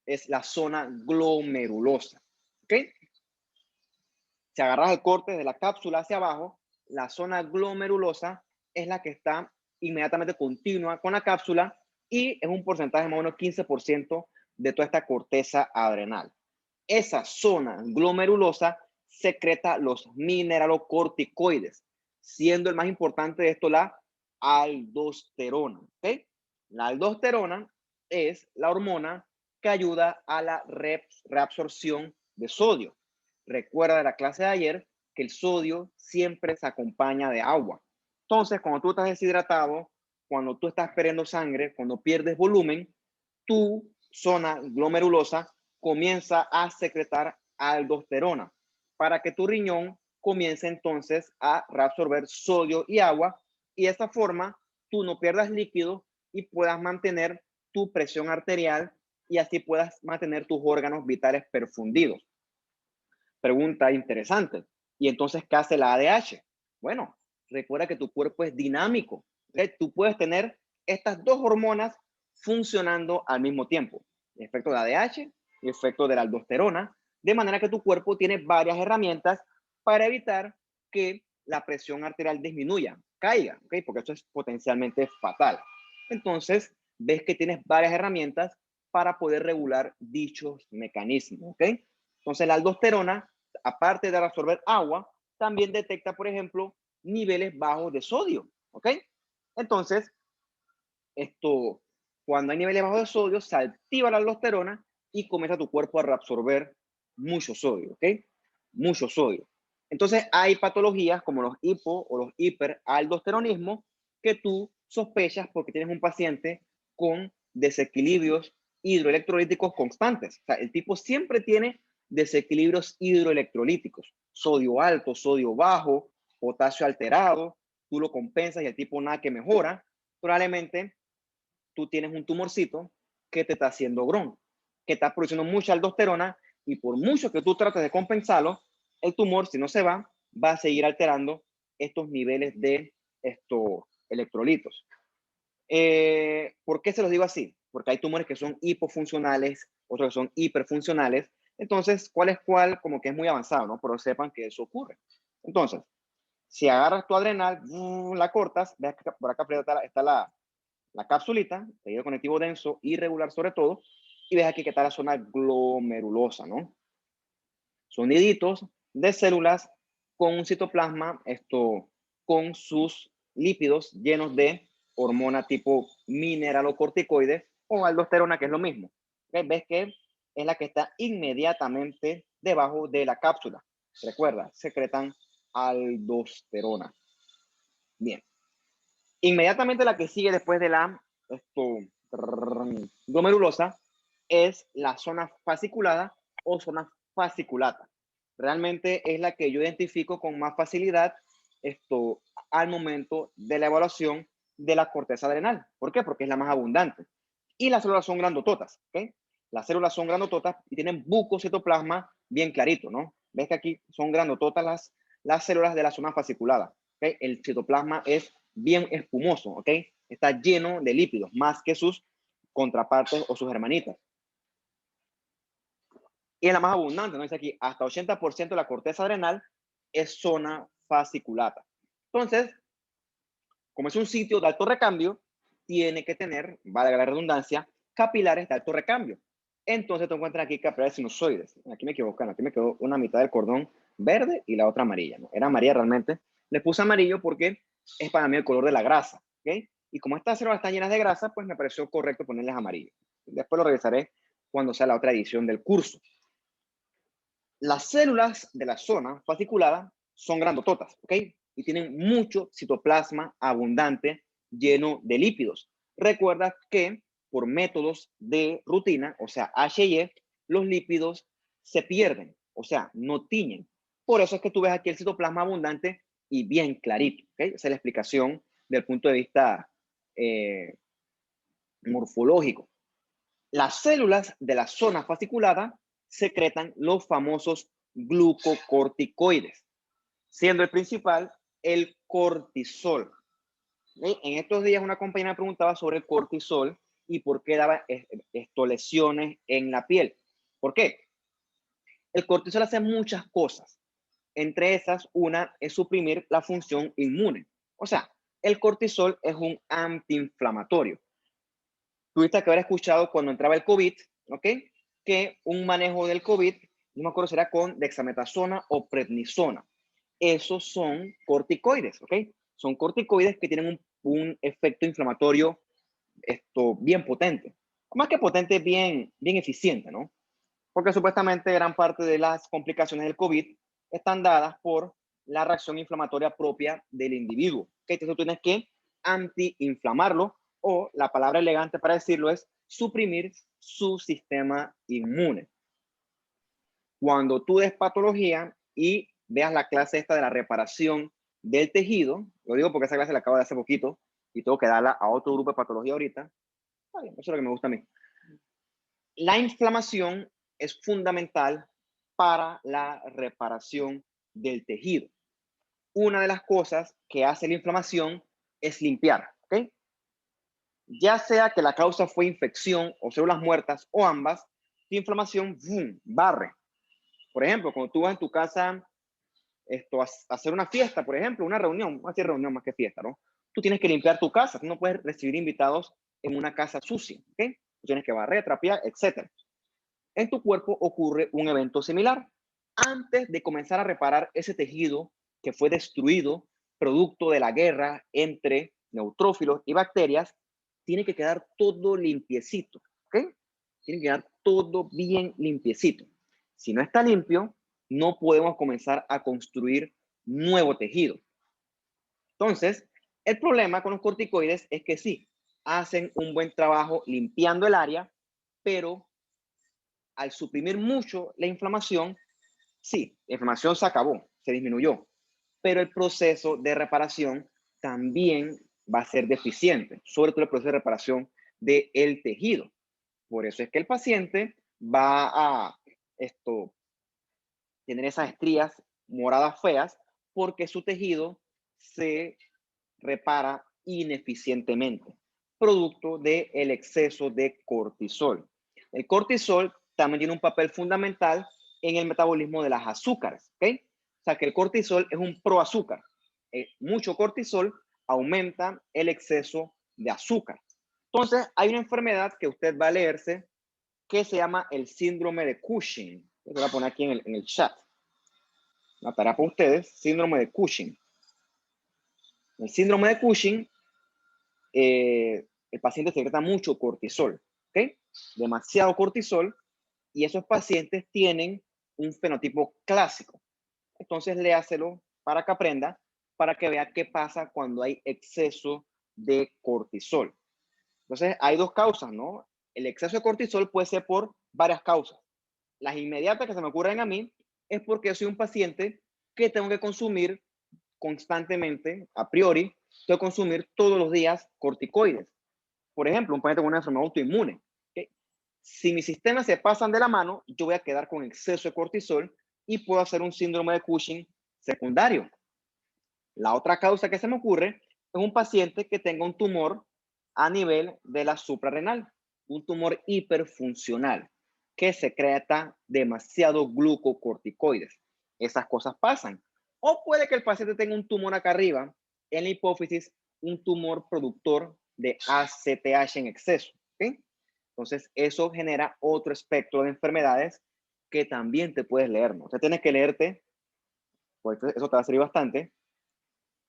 es la zona glomerulosa. ¿Ok? Si agarras el corte de la cápsula hacia abajo, la zona glomerulosa es la que está inmediatamente continua con la cápsula y es un porcentaje más o menos 15% de toda esta corteza adrenal. Esa zona glomerulosa secreta los mineralocorticoides, siendo el más importante de esto la aldosterona. ¿Okay? La aldosterona es la hormona que ayuda a la reabsorción de sodio. Recuerda de la clase de ayer que el sodio siempre se acompaña de agua. Entonces, cuando tú estás deshidratado, cuando tú estás perdiendo sangre, cuando pierdes volumen, tu zona glomerulosa comienza a secretar aldosterona para que tu riñón comience entonces a reabsorber sodio y agua y de esta forma tú no pierdas líquido y puedas mantener tu presión arterial y así puedas mantener tus órganos vitales perfundidos. Pregunta interesante. ¿Y entonces qué hace la ADH? Bueno, recuerda que tu cuerpo es dinámico. ¿Okay? Tú puedes tener estas dos hormonas funcionando al mismo tiempo. El efecto de ADH y el efecto de la aldosterona. De manera que tu cuerpo tiene varias herramientas para evitar que la presión arterial disminuya, caiga, ¿okay? Porque esto es potencialmente fatal. Entonces, ves que tienes varias herramientas para poder regular dichos mecanismos. ¿Okay? Entonces, la aldosterona, aparte de absorber agua, también detecta, por ejemplo, niveles bajos de sodio. ¿Ok? Entonces, cuando hay niveles bajos de sodio, se activa la aldosterona y comienza tu cuerpo a reabsorber mucho sodio. ¿Ok? Mucho sodio. Entonces, hay patologías como los hipo o los hiperaldosteronismos que tú sospechas porque tienes un paciente con desequilibrios hidroelectrolíticos constantes. O sea, el tipo siempre tiene desequilibrios hidroelectrolíticos, sodio alto, sodio bajo, potasio alterado, tú lo compensas y el tipo nada que mejora, probablemente tú tienes un tumorcito que te está haciendo Crohn, que está produciendo mucha aldosterona y por mucho que tú trates de compensarlo, el tumor, si no se va a seguir alterando estos niveles de estos electrolitos. ¿Por qué se los digo así? Porque hay tumores que son hipofuncionales, otros que son hiperfuncionales. Entonces, ¿cuál es cuál? Como que es muy avanzado, ¿no? Pero sepan que eso ocurre. Entonces, si agarras tu adrenal, la cortas, ves que por acá está la capsulita, tejido conectivo denso, irregular sobre todo, y ves aquí que está la zona glomerulosa, ¿no? Son niditos de células con un citoplasma, con sus lípidos llenos de hormona tipo mineralocorticoides o aldosterona, que es lo mismo. ¿Okay? Ves que es la que está inmediatamente debajo de la cápsula. Recuerda, secretan aldosterona. Bien. Inmediatamente la que sigue después de la glomerulosa es la zona fasciculada o zona fasciculata. Realmente es la que yo identifico con más facilidad al momento de la evaluación de la corteza adrenal. ¿Por qué? Porque es la más abundante. Y las células son grandototas, ¿ok? Las células son grandototas y tienen bucocitoplasma bien clarito, ¿no? Ves que aquí son grandototas las células de la zona fasciculada, ¿ok? El citoplasma es bien espumoso, ¿ok? Está lleno de lípidos, más que sus contrapartes o sus hermanitas. Y es la más abundante, ¿no? Dice aquí, hasta 80% de la corteza adrenal es zona fasciculata. Entonces, como es un sitio de alto recambio, tiene que tener, valga la redundancia, capilares de alto recambio. Entonces te encuentras aquí capilares sinusoides. Aquí me equivocan, aquí me quedó una mitad del cordón verde y la otra amarilla, ¿no? Era amarilla realmente. Le puse amarillo porque es para mí el color de la grasa, ¿ok? Y como estas células están llenas de grasa, pues me pareció correcto ponerles amarillo. Después lo revisaré cuando sea la otra edición del curso. Las células de la zona fasciculada son grandototas, ¿ok? Y tienen mucho citoplasma abundante lleno de lípidos. Recuerda que por métodos de rutina, o sea, H&E, los lípidos se pierden, o sea, no tiñen. Por eso es que tú ves aquí el citoplasma abundante y bien clarito, ¿ok? Esa es la explicación del punto de vista morfológico. Las células de la zona fasciculada secretan los famosos glucocorticoides, siendo el principal el cortisol. En estos días una compañera me preguntaba sobre el cortisol y por qué daba lesiones en la piel. ¿Por qué? El cortisol hace muchas cosas. Entre esas, una es suprimir la función inmune. O sea, el cortisol es un antiinflamatorio. Tuviste que haber escuchado cuando entraba el COVID, ¿ok? Que un manejo del COVID, no me acuerdo si era con dexametasona o prednisona. Esos son corticoides, ¿ok? Son corticoides que tienen un efecto inflamatorio bien potente. Más que potente, bien eficiente, ¿no? Porque supuestamente gran parte de las complicaciones del COVID están dadas por la reacción inflamatoria propia del individuo. ¿Ok? Entonces tú tienes que antiinflamarlo o la palabra elegante para decirlo es suprimir su sistema inmune. Cuando tú des patología y veas la clase esta de la reparación del tejido, lo digo porque esa clase la acabo de hace poquito y tengo que darla a otro grupo de patología ahorita. Eso es lo que me gusta a mí. La inflamación es fundamental para la reparación del tejido. Una de las cosas que hace la inflamación es limpiar, ¿ok? Ya sea que la causa fue infección o células muertas o ambas, la inflamación barre. Por ejemplo, cuando tú vas en tu casa a hacer una fiesta, por ejemplo, una reunión, más que reunión más que fiesta, ¿no? Tú tienes que limpiar tu casa, tú no puedes recibir invitados en una casa sucia, ¿ok? Tú tienes que barrer, trapear, etc. En tu cuerpo ocurre un evento similar. Antes de comenzar a reparar ese tejido que fue destruido producto de la guerra entre neutrófilos y bacterias, tiene que quedar todo limpiecito, ¿ok? Tiene que quedar todo bien limpiecito. Si no está limpio, no podemos comenzar a construir nuevo tejido. Entonces, el problema con los corticoides es que sí, hacen un buen trabajo limpiando el área, pero al suprimir mucho la inflamación, sí, la inflamación se acabó, se disminuyó, pero el proceso de reparación también va a ser deficiente, sobre todo el proceso de reparación del tejido. Por eso es que el paciente va a tener esas estrías moradas feas, porque su tejido se repara ineficientemente, producto del exceso de cortisol. El cortisol también tiene un papel fundamental en el metabolismo de las azúcares, ¿ok? O sea que el cortisol es un proazúcar. Mucho cortisol aumenta el exceso de azúcar. Entonces, hay una enfermedad que usted va a leerse que se llama el síndrome de Cushing. Lo voy a poner aquí en el chat. Una tarea para ustedes, síndrome de Cushing. El síndrome de Cushing, el paciente secreta mucho cortisol, ¿ok? Demasiado cortisol, y esos pacientes tienen un fenotipo clásico. Entonces, léaselo para que aprenda, para que vea qué pasa cuando hay exceso de cortisol. Entonces, hay dos causas, ¿no? El exceso de cortisol puede ser por varias causas. Las inmediatas que se me ocurren a mí es porque yo soy un paciente que tengo que consumir constantemente, a priori, tengo que consumir todos los días corticoides. Por ejemplo, un paciente con una enfermedad autoinmune. ¿Okay? Si mis sistemas se pasan de la mano, yo voy a quedar con exceso de cortisol y puedo hacer un síndrome de Cushing secundario. La otra causa que se me ocurre es un paciente que tenga un tumor a nivel de la suprarrenal, un tumor hiperfuncional que secreta demasiado glucocorticoides. Esas cosas pasan. O puede que el paciente tenga un tumor acá arriba, en la hipófisis, un tumor productor de ACTH en exceso. ¿Okay? Entonces, eso genera otro espectro de enfermedades que también te puedes leer, ¿no? O sea, tienes que leerte, pues eso te va a servir bastante.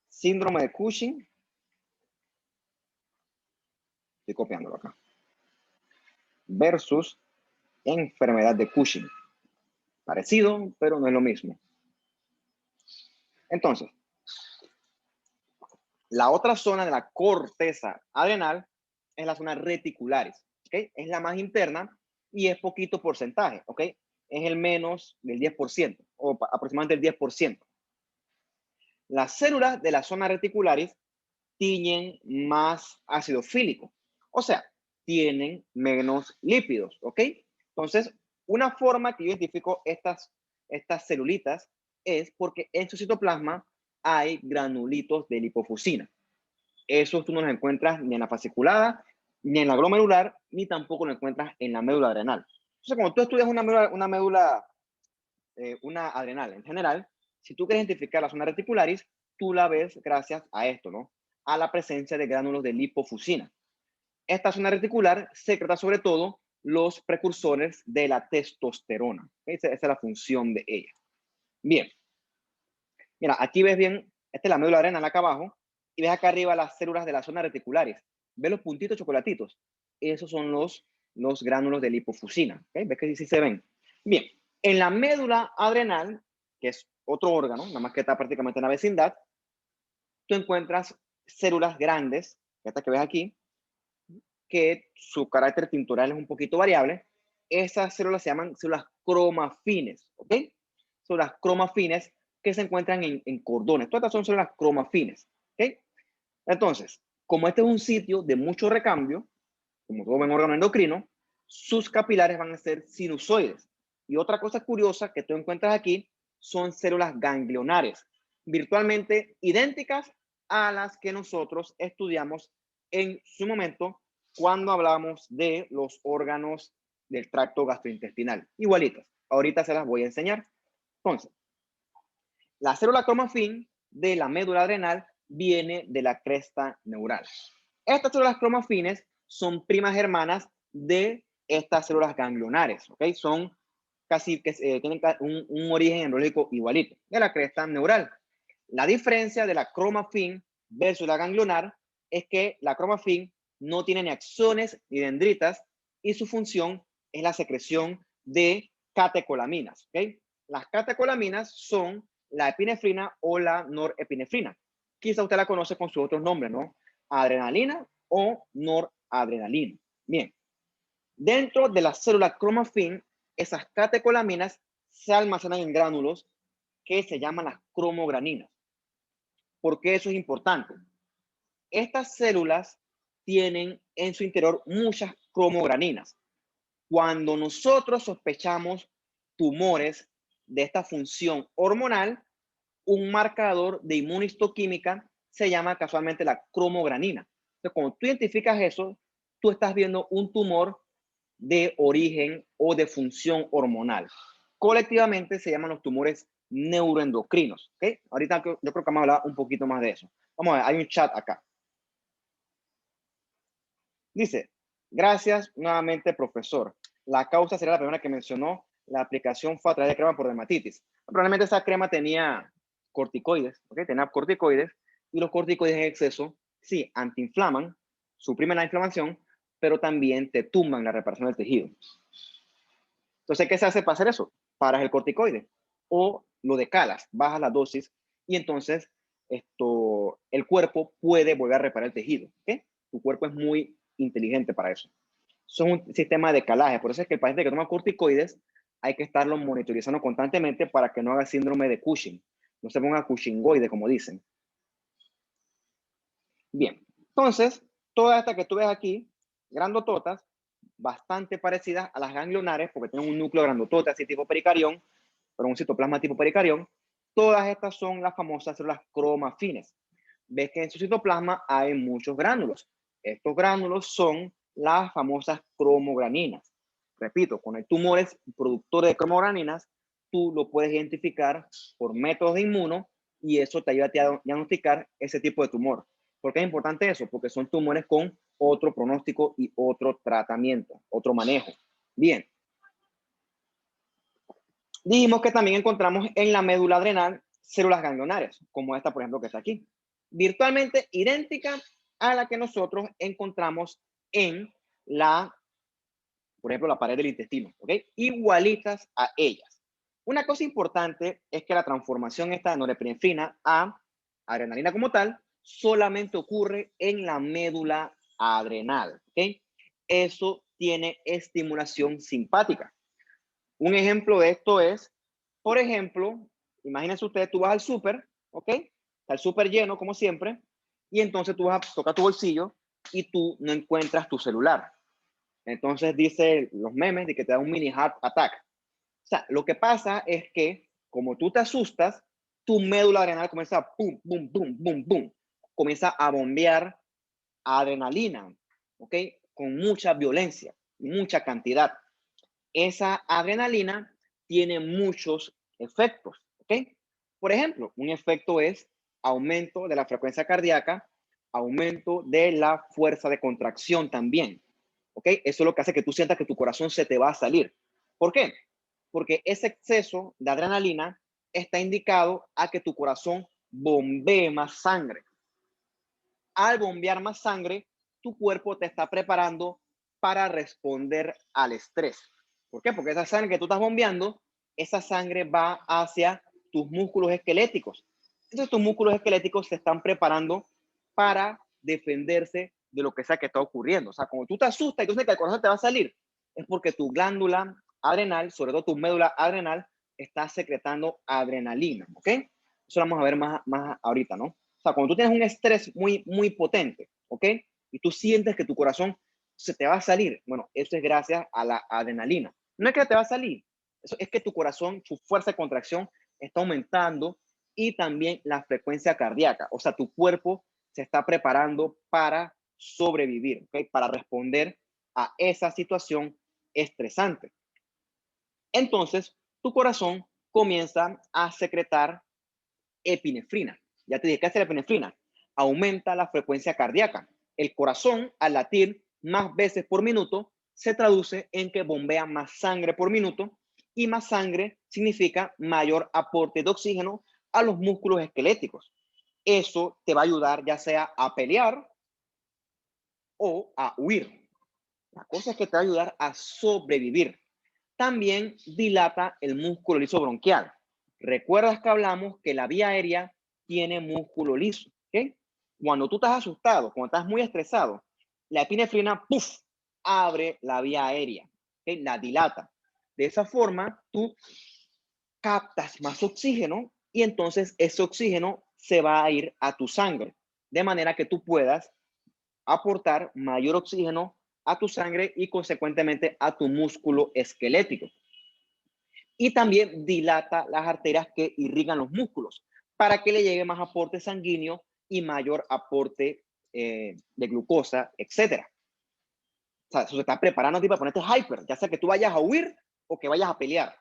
Síndrome de Cushing. Estoy copiándolo acá. Versus enfermedad de Cushing. Parecido, pero no es lo mismo. Entonces, la otra zona de la corteza adrenal es la zona reticularis. ¿Okay? Es la más interna y es poquito porcentaje. ¿Okay? Es el menos del 10% o aproximadamente el 10%. Las células de la zona reticularis tienen más ácido fílico. O sea, tienen menos lípidos, ¿ok? Entonces, una forma que yo identifico estas celulitas es porque en su citoplasma hay granulitos de lipofuscina. Esos tú no los encuentras ni en la fasciculada, ni en la glomerular, ni tampoco lo encuentras en la médula adrenal. Entonces, cuando tú estudias una adrenal en general, si tú quieres identificar la zona reticularis, tú la ves gracias a esto, ¿no? A la presencia de gránulos de lipofuscina. Esta zona reticular secreta sobre todo los precursores de la testosterona. Esa es la función de ella. Bien. Mira, aquí ves bien, esta es la médula adrenal acá abajo, y ves acá arriba las células de la zona reticulares. ¿Ves los puntitos chocolatitos? Esos son los gránulos de lipofuscina. ¿Okay? ¿Ves que sí se ven? Bien, en la médula adrenal, que es otro órgano, nada más que está prácticamente en la vecindad, tú encuentras células grandes, estas que ves aquí, que su carácter tintural es un poquito variable. Esas células se llaman células cromafines, ¿ok? Son las cromafines que se encuentran en cordones. Todas estas son células cromafines, ¿ok? Entonces, como este es un sitio de mucho recambio, como todo buen órgano endocrino, sus capilares van a ser sinusoides. Y otra cosa curiosa que tú encuentras aquí son células ganglionares, virtualmente idénticas a las que nosotros estudiamos en su momento cuando hablamos de los órganos del tracto gastrointestinal. Igualitas. Ahorita se las voy a enseñar. Entonces, la célula cromafin de la médula adrenal viene de la cresta neural. Estas células cromafines son primas hermanas de estas células ganglionares, ¿ok? Son casi que tienen un origen embriológico igualito, de la cresta neural. La diferencia de la cromafin versus la ganglionar es que la cromafin no tiene ni axones ni dendritas y su función es la secreción de catecolaminas, ¿ok? Las catecolaminas son la epinefrina o la norepinefrina. Quizá usted la conoce con sus otros nombres, ¿no? Adrenalina o noradrenalina. Bien, dentro de la célula cromafin, esas catecolaminas se almacenan en gránulos que se llaman las cromograninas. ¿Por qué eso es importante? Estas células tienen en su interior muchas cromograninas. Cuando nosotros sospechamos tumores de esta función hormonal, un marcador de inmunistoquímica se llama casualmente la cromogranina. Entonces, cuando tú identificas eso, tú estás viendo un tumor de origen o de función hormonal. Colectivamente se llaman los tumores neuroendocrinos. ¿Okay? Ahorita yo creo que vamos a hablar un poquito más de eso. Vamos a ver, hay un chat acá. Dice, gracias nuevamente, profesor. La causa sería la primera que mencionó. La aplicación fue a través de crema por dermatitis. Probablemente esa crema tenía corticoides, ¿ok? Tenía corticoides, y los corticoides en exceso, sí, antiinflaman, suprimen la inflamación, pero también te tumban la reparación del tejido. Entonces, ¿qué se hace para hacer eso? Paras el corticoide o lo decalas, bajas la dosis y entonces el cuerpo puede volver a reparar el tejido. ¿Okay? Tu cuerpo es muy inteligente para eso. Son un sistema de calaje. Por eso es que el paciente que toma corticoides hay que estarlo monitorizando constantemente para que no haga síndrome de Cushing. No se ponga Cushingoide, como dicen. Bien, entonces, todas estas que tú ves aquí, grandototas, bastante parecidas a las ganglionares, porque tienen un núcleo grandotote, así tipo pericarión, pero un citoplasma tipo pericarión. Todas estas son las famosas células cromafines. Ves que en su citoplasma hay muchos gránulos. Estos gránulos son las famosas cromograninas. Repito, cuando hay tumores productores de cromograninas, tú lo puedes identificar por métodos de inmuno y eso te ayuda a diagnosticar ese tipo de tumor. ¿Por qué es importante eso? Porque son tumores con otro pronóstico y otro tratamiento, otro manejo. Bien. Dijimos que también encontramos en la médula adrenal células ganglionares, como esta, por ejemplo, que está aquí. Virtualmente idéntica a la que nosotros encontramos en por ejemplo, la pared del intestino, ¿ok? Igualitas a ellas. Una cosa importante es que la transformación esta de norepinefrina a adrenalina como tal solamente ocurre en la médula adrenal, ¿ok? Eso tiene estimulación simpática. Un ejemplo de esto es, por ejemplo, imagínense ustedes, tú vas al súper, ¿ok? Está el súper lleno, como siempre, y entonces tú vas a tocar tu bolsillo y tú no encuentras tu celular. Entonces dice los memes de que te da un mini heart attack. O sea, lo que pasa es que como tú te asustas, tu médula adrenal comienza a pum, pum, pum, pum, pum. Comienza a bombear adrenalina, ¿ok? Con mucha violencia, mucha cantidad. Esa adrenalina tiene muchos efectos, ¿ok? Por ejemplo, un efecto es aumento de la frecuencia cardíaca, aumento de la fuerza de contracción también, ¿ok? Eso es lo que hace que tú sientas que tu corazón se te va a salir. ¿Por qué? Porque ese exceso de adrenalina está indicado a que tu corazón bombee más sangre. Al bombear más sangre, tu cuerpo te está preparando para responder al estrés. ¿Por qué? Porque esa sangre que tú estás bombeando, esa sangre va hacia tus músculos esqueléticos. Entonces tus músculos esqueléticos se están preparando para defenderse de lo que sea que está ocurriendo. O sea, cuando tú te asustas y tú sabes que el corazón te va a salir, es porque tu glándula adrenal, sobre todo tu médula adrenal, está secretando adrenalina, ¿ok? Eso lo vamos a ver más ahorita, ¿no? O sea, cuando tú tienes un estrés muy, muy potente, ¿ok? Y tú sientes que tu corazón se te va a salir, bueno, eso es gracias a la adrenalina. No es que te va a salir, eso es que tu corazón, su fuerza de contracción está aumentando y también la frecuencia cardíaca. O sea, tu cuerpo se está preparando para sobrevivir, ¿ok? Para responder a esa situación estresante. Entonces, tu corazón comienza a secretar epinefrina. Ya te dije, ¿qué hace la epinefrina? Aumenta la frecuencia cardíaca. El corazón, al latir más veces por minuto, se traduce en que bombea más sangre por minuto y más sangre significa mayor aporte de oxígeno a los músculos esqueléticos. Eso te va a ayudar ya sea a pelear o a huir. La cosa es que te va a ayudar a sobrevivir. También dilata el músculo liso bronquial. ¿Recuerdas que hablamos que la vía aérea tiene músculo liso? ¿Okay? Cuando tú estás asustado, cuando estás muy estresado, la epinefrina, ¡puf!, abre la vía aérea, ¿okay? La dilata. De esa forma, tú captas más oxígeno y entonces ese oxígeno se va a ir a tu sangre, de manera que tú puedas aportar mayor oxígeno a tu sangre y consecuentemente a tu músculo esquelético. Y también dilata las arterias que irrigan los músculos para que le llegue más aporte sanguíneo y mayor aporte de glucosa, etcétera. O sea, eso se está preparando a ti para ponerte hyper, ya sea que tú vayas a huir o que vayas a pelear.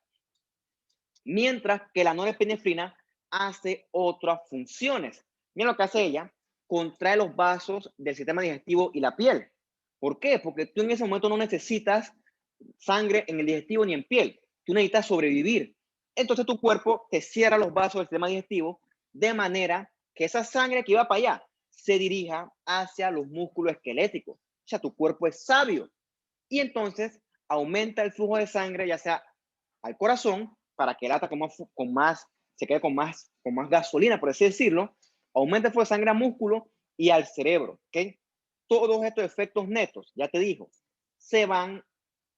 Mientras que la norepinefrina hace otras funciones. Mira lo que hace ella, contrae los vasos del sistema digestivo y la piel. ¿Por qué? Porque tú en ese momento no necesitas sangre en el digestivo ni en piel. Tú necesitas sobrevivir. Entonces tu cuerpo te cierra los vasos del sistema digestivo de manera que esa sangre que iba para allá se dirija hacia los músculos esqueléticos. O sea, tu cuerpo es sabio. Y entonces aumenta el flujo de sangre, ya sea al corazón, para que lata se quede con más gasolina, por así decirlo, aumenta el flujo de sangre al músculo y al cerebro, ¿ok? Todos estos efectos netos, ya te dijo, se van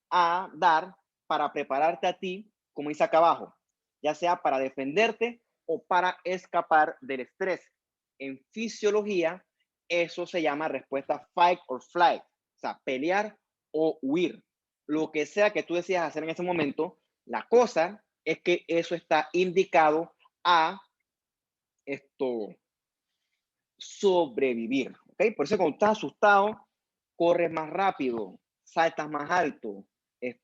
a dar para prepararte a ti, como dice acá abajo, ya sea para defenderte o para escapar del estrés. En fisiología, eso se llama respuesta fight or flight, o sea, pelear o huir. Lo que sea que tú decidas hacer en ese momento, la cosa es que eso está indicado a esto sobrevivir, ¿ok? Por eso cuando estás asustado, corres más rápido, saltas más alto, se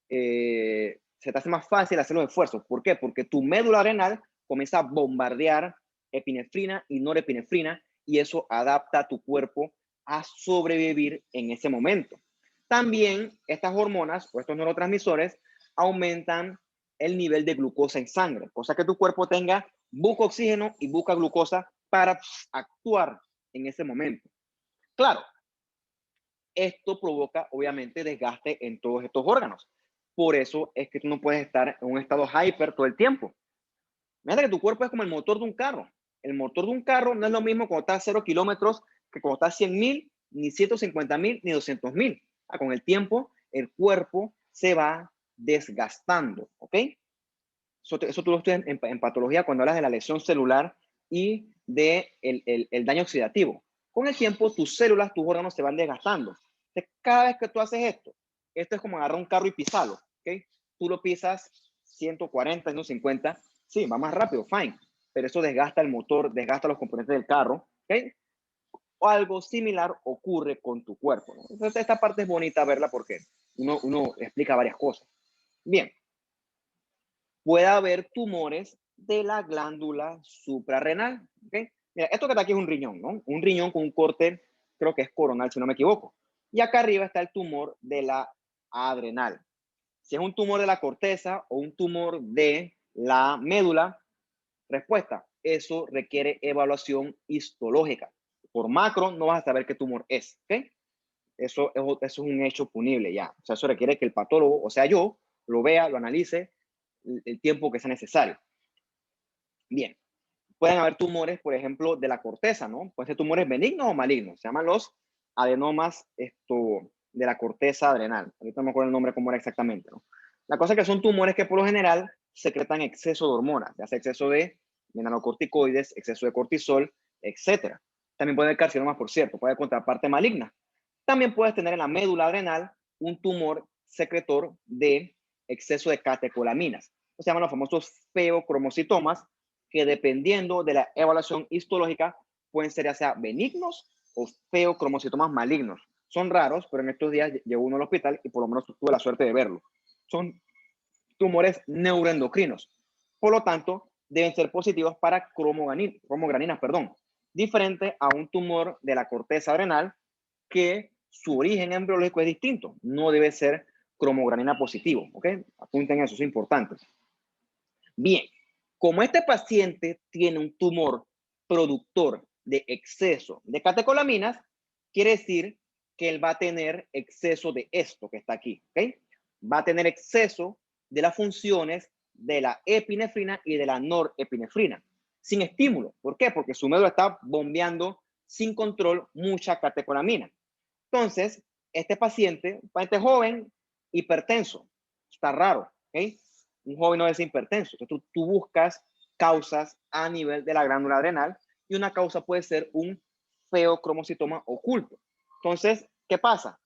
te hace más fácil hacer los esfuerzos. ¿Por qué? Porque tu médula adrenal comienza a bombardear epinefrina y norepinefrina y eso adapta a tu cuerpo a sobrevivir en ese momento. También estas hormonas o estos neurotransmisores aumentan el nivel de glucosa en sangre, cosa que tu cuerpo busca oxígeno y busca glucosa para actuar en ese momento. Claro, esto provoca obviamente desgaste en todos estos órganos. Por eso es que tú no puedes estar en un estado hyper todo el tiempo. Fíjate que tu cuerpo es como el motor de un carro. El motor de un carro no es lo mismo cuando estás a 0 kilómetros que cuando estás a 100,000, ni 150,000, ni 200,000. Con el tiempo, el cuerpo se va desgastando, ¿ok? Eso tú lo estudias en patología cuando hablas de la lesión celular y de el daño oxidativo. Con el tiempo, tus células, tus órganos se van desgastando. Entonces, cada vez que tú haces esto es como agarrar un carro y pisarlo, ¿ok? Tú lo pisas 140, 150, sí, va más rápido, fine, pero eso desgasta el motor, desgasta los componentes del carro, ¿ok? O algo similar ocurre con tu cuerpo, ¿no? Entonces, esta parte es bonita verla porque uno explica varias cosas. Bien, puede haber tumores de la glándula suprarrenal, ¿ok? Mira, esto que está aquí es un riñón, ¿no? Un riñón con un corte, creo que es coronal, si no me equivoco. Y acá arriba está el tumor de la adrenal. Si es un tumor de la corteza o un tumor de la médula, respuesta, eso requiere evaluación histológica. Por macro no vas a saber qué tumor es, ¿ok? Eso es un hecho punible ya. O sea, eso requiere que el patólogo, o sea, yo, lo vea, lo analice el tiempo que sea necesario. Bien, pueden haber tumores, por ejemplo, de la corteza, ¿no? Pueden ser tumores benignos o malignos. Se llaman los adenomas de la corteza adrenal. Ahorita no me acuerdo el nombre cómo era exactamente, ¿no? La cosa es que son tumores que por lo general secretan exceso de hormonas, ya sea exceso de melanocorticoides, exceso de cortisol, etcétera. También puede haber carcinomas, por cierto, puede haber contraparte maligna. También puedes tener en la médula adrenal un tumor secretor de exceso de catecolaminas. Se llaman los famosos feocromocitomas, que dependiendo de la evaluación histológica pueden ser ya sea benignos o feocromocitomas malignos. Son raros, pero en estos días llegó uno al hospital y por lo menos tuve la suerte de verlo. Son tumores neuroendocrinos. Por lo tanto, deben ser positivos para cromoganinas, diferente a un tumor de la corteza adrenal que su origen embriológico es distinto. No debe ser cromogranina positivo, ¿ok? Apunten eso, es importante. Bien, como este paciente tiene un tumor productor de exceso de catecolaminas, quiere decir que él va a tener exceso de esto que está aquí, ¿ok? Va a tener exceso de las funciones de la epinefrina y de la norepinefrina, sin estímulo. ¿Por qué? Porque su médula está bombeando sin control mucha catecolamina. Entonces, este paciente joven, hipertenso, está raro, ¿ok? Un joven no es hipertenso. Entonces, tú buscas causas a nivel de la glándula adrenal y una causa puede ser un feocromocitoma oculto. Entonces, ¿qué pasa?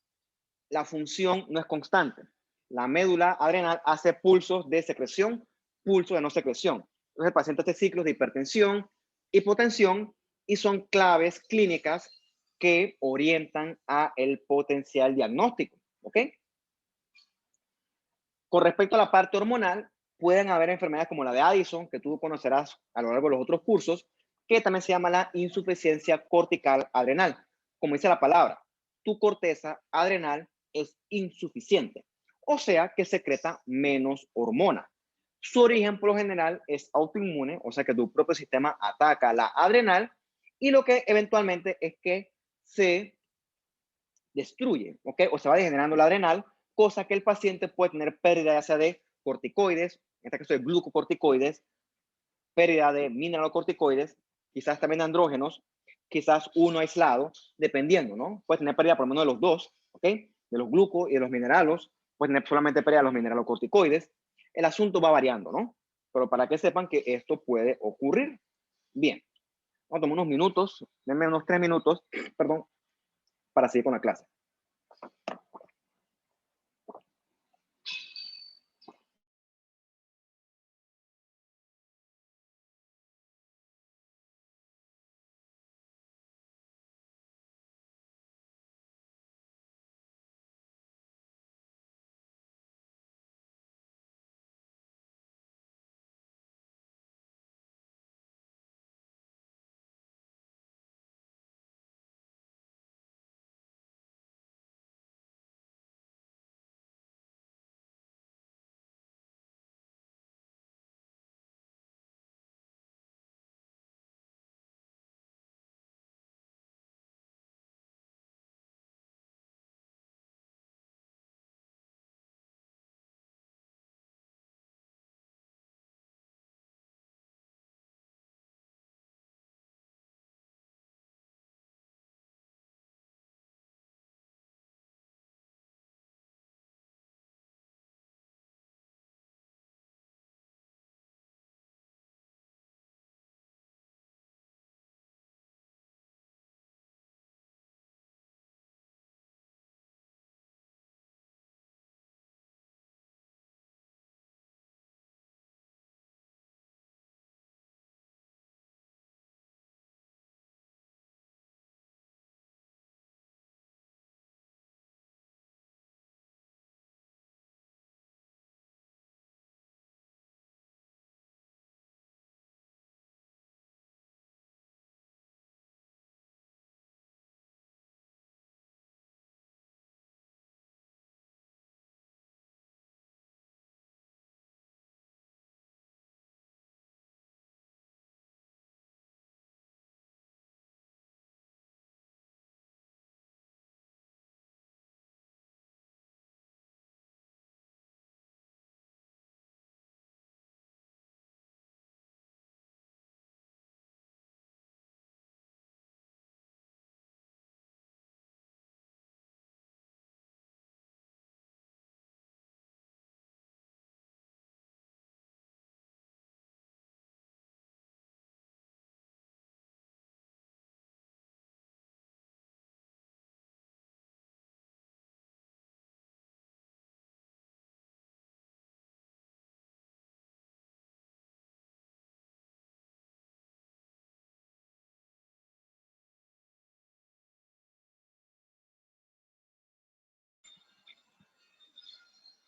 La función no es constante. La médula adrenal hace pulsos de secreción, pulsos de no secreción. Entonces, el paciente hace ciclos de hipertensión, hipotensión, y son claves clínicas que orientan a el potencial diagnóstico. ¿Ok? Con respecto a la parte hormonal, pueden haber enfermedades como la de Addison, que tú conocerás a lo largo de los otros cursos, que también se llama la insuficiencia cortical adrenal. Como dice la palabra, tu corteza adrenal es insuficiente, o sea que secreta menos hormona. Su origen por lo general es autoinmune, o sea que tu propio sistema ataca la adrenal y lo que eventualmente es que se destruye, ¿ok? O se va degenerando la adrenal, cosa que el paciente puede tener pérdida ya sea de corticoides, en este caso de glucocorticoides, pérdida de mineralocorticoides, quizás también de andrógenos, quizás uno aislado, dependiendo, ¿no? Puede tener pérdida por lo menos de los dos, ¿ok? De los glucos y de los mineralos, puede tener solamente pérdida de los mineralocorticoides. El asunto va variando, ¿no? Pero para que sepan que esto puede ocurrir. Bien, vamos a tomar unos minutos, denme unos 3 minutos, perdón, para seguir con la clase.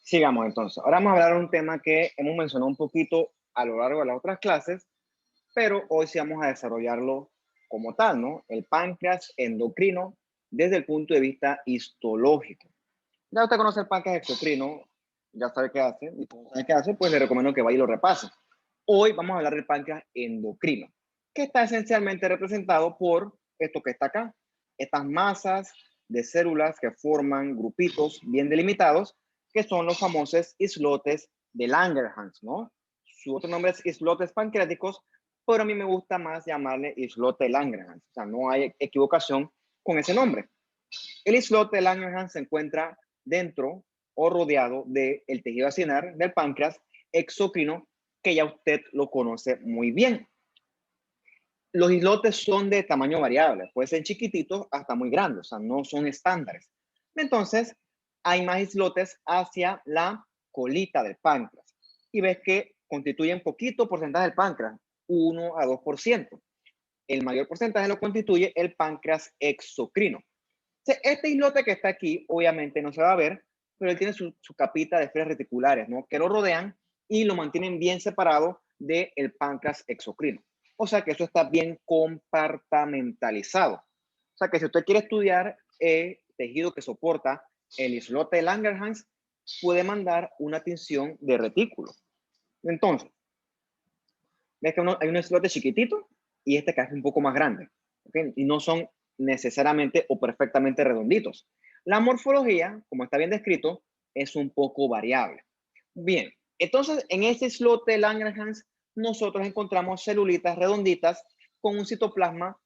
Sigamos entonces. Ahora vamos a hablar de un tema que hemos mencionado un poquito a lo largo de las otras clases, pero hoy sí vamos a desarrollarlo como tal, ¿no? El páncreas endocrino desde el punto de vista histológico. Ya usted conoce el páncreas exocrino, ya sabe qué hace, y como sabe qué hace, pues le recomiendo que vaya y lo repase. Hoy vamos a hablar del páncreas endocrino, que está esencialmente representado por esto que está acá, estas masas de células que forman grupitos bien delimitados, que son los famosos islotes de Langerhans, ¿no? Su otro nombre es islotes pancreáticos, pero a mí me gusta más llamarle islote de Langerhans, o sea, no hay equivocación con ese nombre. El islote de Langerhans se encuentra dentro o rodeado del tejido acinar del páncreas exocrino, que ya usted lo conoce muy bien. Los islotes son de tamaño variable, pueden ser chiquititos hasta muy grandes, o sea, no son estándares. Entonces, hay más islotes hacia la colita del páncreas y ves que constituyen poquito porcentaje del páncreas, 1 a 2%. El mayor porcentaje lo constituye el páncreas exocrino. Este islote que está aquí, obviamente no se va a ver, pero él tiene su capita de fibras reticulares, ¿no? Que lo rodean y lo mantienen bien separado del páncreas exocrino. O sea que eso está bien compartamentalizado. O sea que si usted quiere estudiar el tejido que soporta el islote de Langerhans, puede mandar una tinción de retículo. Entonces, ves que hay un islote chiquitito y este que es un poco más grande, ¿okay? Y no son necesariamente o perfectamente redonditos. La morfología, como está bien descrito, es un poco variable. Bien, entonces en este islote Langerhans nosotros encontramos celulitas redonditas con un citoplasma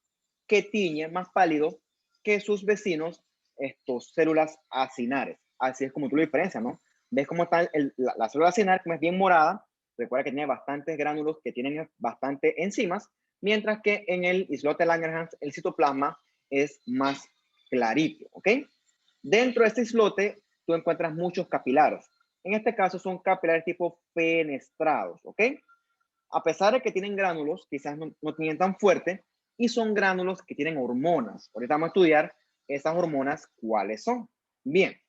que tiñe más pálido que sus vecinos, estos células acinares. Así es como tú lo diferencias, ¿no? Ves cómo está la célula acinar, como es bien morada. Recuerda que tiene bastantes gránulos que tienen bastante enzimas, mientras que en el islote Langerhans el citoplasma es más clarito, ¿ok? Dentro de este islote tú encuentras muchos capilares. En este caso son capilares tipo fenestrados, ¿ok? A pesar de que tienen gránulos, quizás no tienen tan fuerte, y son gránulos que tienen hormonas. Ahorita vamos a estudiar esas hormonas, cuáles son. Bien,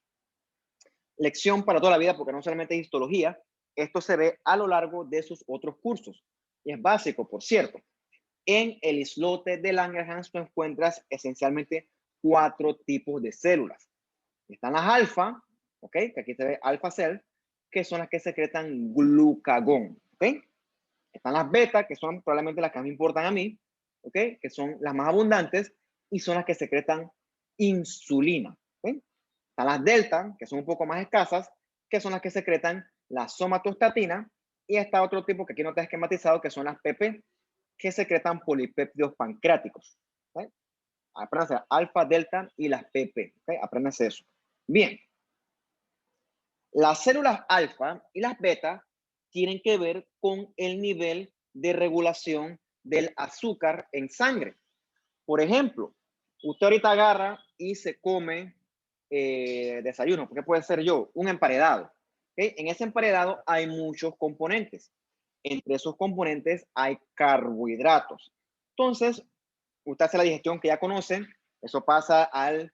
lección para toda la vida, porque no solamente es histología, esto se ve a lo largo de sus otros cursos. Y es básico, por cierto. En el islote de Langerhans tú encuentras esencialmente 4 tipos de células. Están las alfa, ¿ok? Que aquí se ve alfa cell, que son las que secretan glucagón, ¿ok? Están las beta, que son probablemente las que me importan a mí, ¿ok? Que son las más abundantes y son las que secretan insulina, ¿ok? Están las delta, que son un poco más escasas, que son las que secretan la somatostatina, y está otro tipo que aquí no está esquematizado, que son las PP, que secretan polipéptidos pancreáticos. ¿Okay? Apréndanse alfa, delta y las PP. ¿Okay? Apréndanse eso. Bien. Las células alfa y las beta tienen que ver con el nivel de regulación del azúcar en sangre. Por ejemplo, usted ahorita agarra y se come desayuno, porque puede ser yo, un emparedado. ¿Okay? En ese emparedado hay muchos componentes. Entre esos componentes hay carbohidratos. Entonces, usted hace la digestión que ya conocen, eso pasa el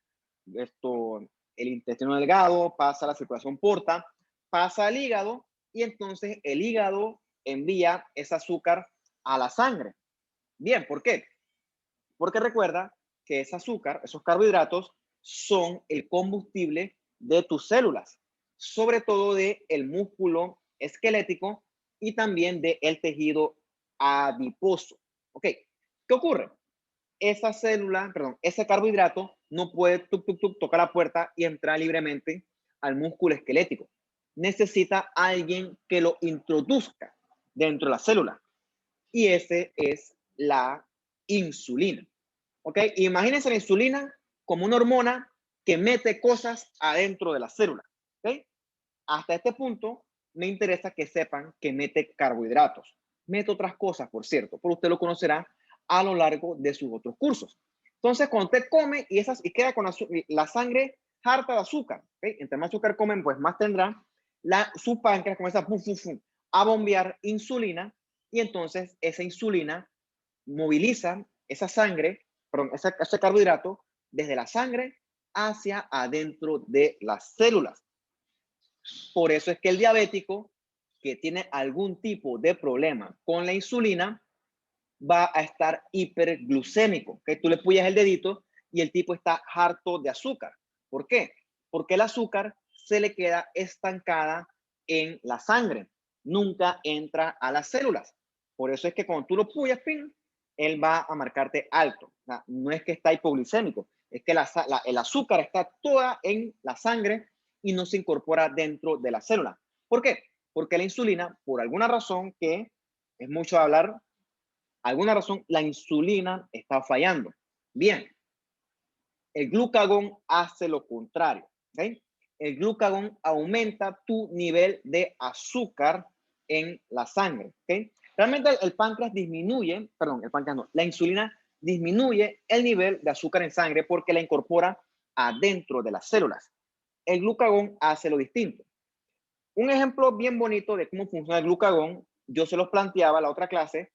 intestino delgado, pasa a la circulación porta, pasa al hígado y entonces el hígado envía ese azúcar a la sangre. Bien, ¿por qué? Porque recuerda que ese azúcar, esos carbohidratos, son el combustible de tus células, sobre todo del músculo esquelético y también del tejido adiposo. ¿Ok? ¿Qué ocurre? Esa célula, perdón, ese carbohidrato no puede tocar la puerta y entrar libremente al músculo esquelético. Necesita alguien que lo introduzca dentro de la célula. Y ese es la insulina. ¿Ok? Imagínense la insulina como una hormona que mete cosas adentro de la célula. ¿Ok? Hasta este punto, me interesa que sepan que mete carbohidratos. Mete otras cosas, por cierto, pero usted lo conocerá a lo largo de sus otros cursos. Entonces, cuando usted come y queda con la sangre harta de azúcar, ¿okay? Entre más azúcar comen, pues más tendrá su páncreas comienza a bombear insulina y entonces esa insulina moviliza esa sangre, perdón, ese carbohidrato desde la sangre hacia adentro de las células. Por eso es que el diabético que tiene algún tipo de problema con la insulina va a estar hiperglucémico, que tú le puyas el dedito y el tipo está harto de azúcar. ¿Por qué? Porque el azúcar se le queda estancada en la sangre, nunca entra a las células. Por eso es que cuando tú lo puyas, pin, él va a marcarte alto. O sea, no es que está hipoglicémico, es que el azúcar está toda en la sangre y no se incorpora dentro de la célula. ¿Por qué? Porque la insulina, por alguna razón que es mucho hablar, alguna razón la insulina está fallando. Bien, el glucagón hace lo contrario. ¿Okay? El glucagón aumenta tu nivel de azúcar en la sangre. ¿Okay? Realmente el páncreas disminuye, perdón, el páncreas no, la insulina disminuye el nivel de azúcar en sangre porque la incorpora adentro de las células. El glucagón hace lo distinto. Un ejemplo bien bonito de cómo funciona el glucagón, yo se los planteaba la otra clase,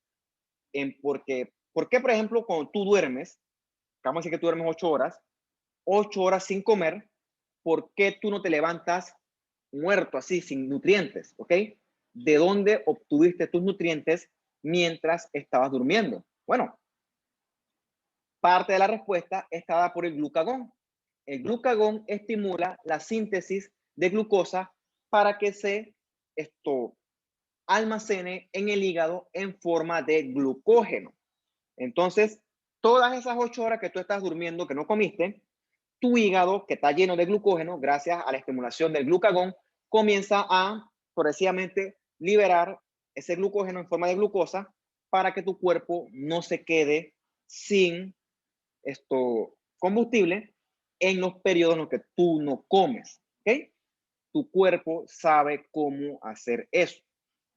¿por qué, por ejemplo, cuando tú duermes, vamos a decir que tú duermes 8 horas sin comer, ¿por qué tú no te levantas muerto así, sin nutrientes? ¿Ok? ¿De dónde obtuviste tus nutrientes mientras estabas durmiendo? Bueno, parte de la respuesta está dada por el glucagón. El glucagón estimula la síntesis de glucosa para que se almacene en el hígado en forma de glucógeno. Entonces, todas esas 8 horas que tú estás durmiendo, que no comiste, tu hígado, que está lleno de glucógeno, gracias a la estimulación del glucagón, comienza a progresivamente liberar ese glucógeno en forma de glucosa para que tu cuerpo no se quede sin combustible en los periodos en los que tú no comes. ¿Ok? Tu cuerpo sabe cómo hacer eso.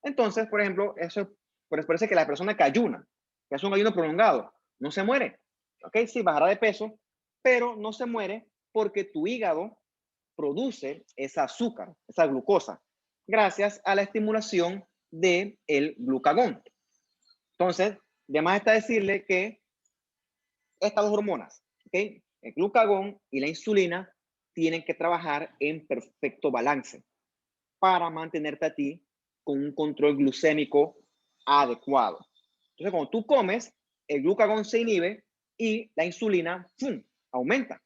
Entonces, por ejemplo, eso parece que la persona que ayuna, que hace un ayuno prolongado, no se muere. ¿Ok? Sí, bajará de peso, pero no se muere porque tu hígado produce esa azúcar, esa glucosa, gracias a la estimulación del glucagón. Entonces, además está decirle que estas dos hormonas, ¿okay? El glucagón y la insulina, tienen que trabajar en perfecto balance para mantenerte a ti con un control glucémico adecuado. Entonces, cuando tú comes, el glucagón se inhibe y la insulina ¡pum!, aumenta.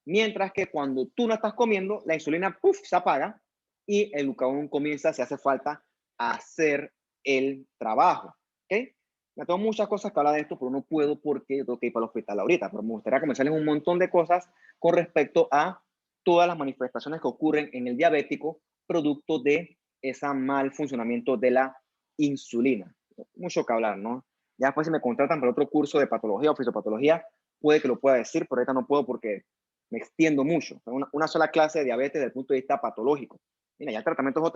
Mientras que cuando tú no estás comiendo, la insulina ¡puf!, se apaga y el glucagón comienza, si hace falta, a hacer el trabajo. ¿Ok? Me tengo muchas cosas que hablar de esto, pero no puedo porque yo tengo que ir para el hospital ahorita. Pero me gustaría comenzarles un montón de cosas con respecto a todas las manifestaciones que ocurren en el diabético producto de ese mal funcionamiento de la insulina. Mucho que hablar, ¿no? Ya después si me contratan para otro curso de patología o fisiopatología, puede que lo pueda decir, pero ahorita no puedo porque me extiendo mucho. Una sola clase de diabetes desde el punto de vista patológico. Mira, ya el tratamiento es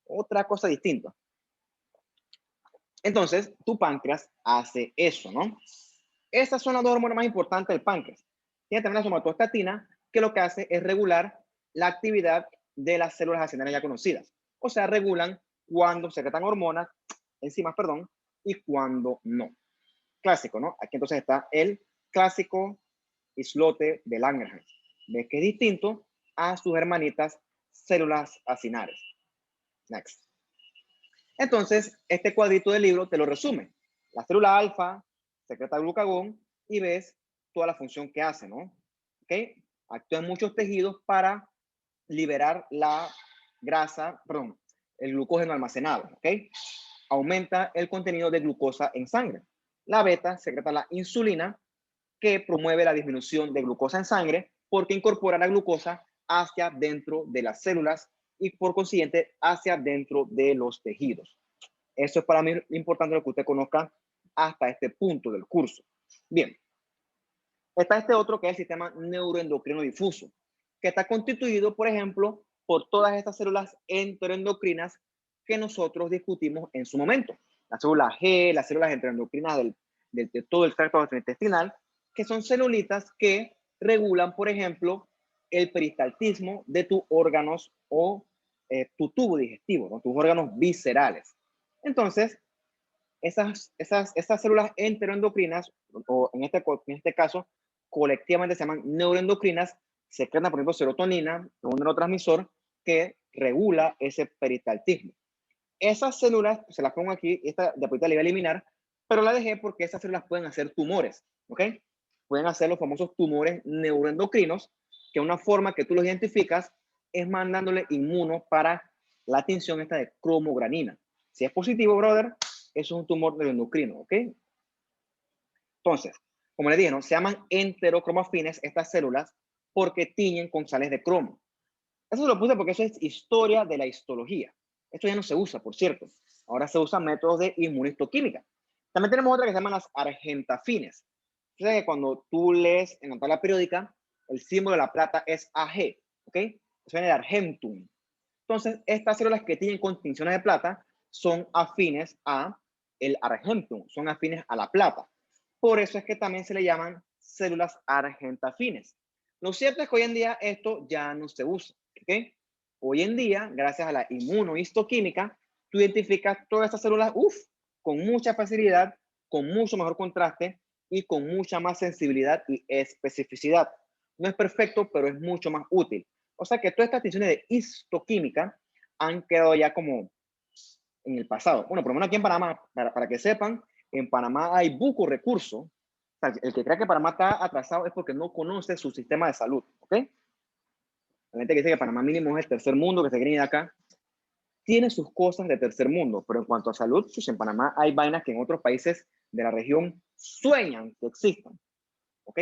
otra cosa distinta. Entonces, tu páncreas hace eso, ¿no? Esas son las dos hormonas más importantes del páncreas. Tiene también la somatostatina, que lo que hace es regular la actividad de las células accionarias ya conocidas. O sea, regulan cuando secretan hormonas, enzimas, perdón, y cuando no. Clásico, ¿no? Aquí entonces está el clásico islote de Langerhans. ¿Ves que es distinto a sus hermanitas células acinares? Next. Entonces, este cuadrito del libro te lo resume. La célula alfa secreta glucagón y ves toda la función que hace, ¿no? ¿Ok? Actúa en muchos tejidos para liberar la grasa, perdón, el glucógeno almacenado, ¿ok? Aumenta el contenido de glucosa en sangre. La beta secreta la insulina, que promueve la disminución de glucosa en sangre porque incorpora la glucosa hacia dentro de las células y por consiguiente hacia dentro de los tejidos. Eso es para mí importante lo que usted conozca hasta este punto del curso. Bien, está este otro que es el sistema neuroendocrino difuso, que está constituido, por ejemplo, por todas estas células enteroendocrinas que nosotros discutimos en su momento. Las células G, las células enteroendocrinas de todo el tracto gastrointestinal, que son celulitas que regulan, por ejemplo, el peristaltismo de tus órganos o tu tubo digestivo, ¿no? Tus órganos viscerales. Entonces, esas células enteroendocrinas, o en este caso, colectivamente se llaman neuroendocrinas, secretan, por ejemplo, serotonina, un neurotransmisor que regula ese peristaltismo. Esas células, se las pongo aquí, esta de ahorita la iba a eliminar, pero la dejé porque esas células pueden hacer tumores, ¿ok? Pueden hacer los famosos tumores neuroendocrinos, que una forma que tú los identificas es mandándole inmuno para la atención esta de cromogranina. Si es positivo, brother, eso es un tumor neuroendocrino, ¿ok? Entonces, como les dije, ¿no? Se llaman enterocromafines estas células porque tiñen con sales de cromo. Eso lo puse porque eso es historia de la histología. Esto ya no se usa, por cierto. Ahora se usan métodos de inmunistoquímica. También tenemos otra que se llaman las argentafines. Entonces, que cuando tú lees en la tabla periódica, el símbolo de la plata es Ag, ¿ok? Eso viene de argentum. Entonces, estas células que tienen con tinciones de plata son afines a el argentum, son afines a la plata. Por eso es que también se le llaman células argentafines. Lo cierto es que hoy en día esto ya no se usa, ¿ok? Hoy en día, gracias a la inmunohistoquímica, tú identificas todas estas células, con mucha facilidad, con mucho mejor contraste y con mucha más sensibilidad y especificidad. No es perfecto, pero es mucho más útil. O sea que todas estas distinciones de histoquímica han quedado ya como en el pasado. Bueno, por lo menos aquí en Panamá, para que sepan, en Panamá hay buco recursos. O sea, el que crea que Panamá está atrasado es porque no conoce su sistema de salud, ¿ok? La gente que dice que Panamá mínimo es el tercer mundo, que se quiere ir acá, tiene sus cosas de tercer mundo, pero en cuanto a salud, pues en Panamá hay vainas que en otros países de la región sueñan que existan, ¿ok?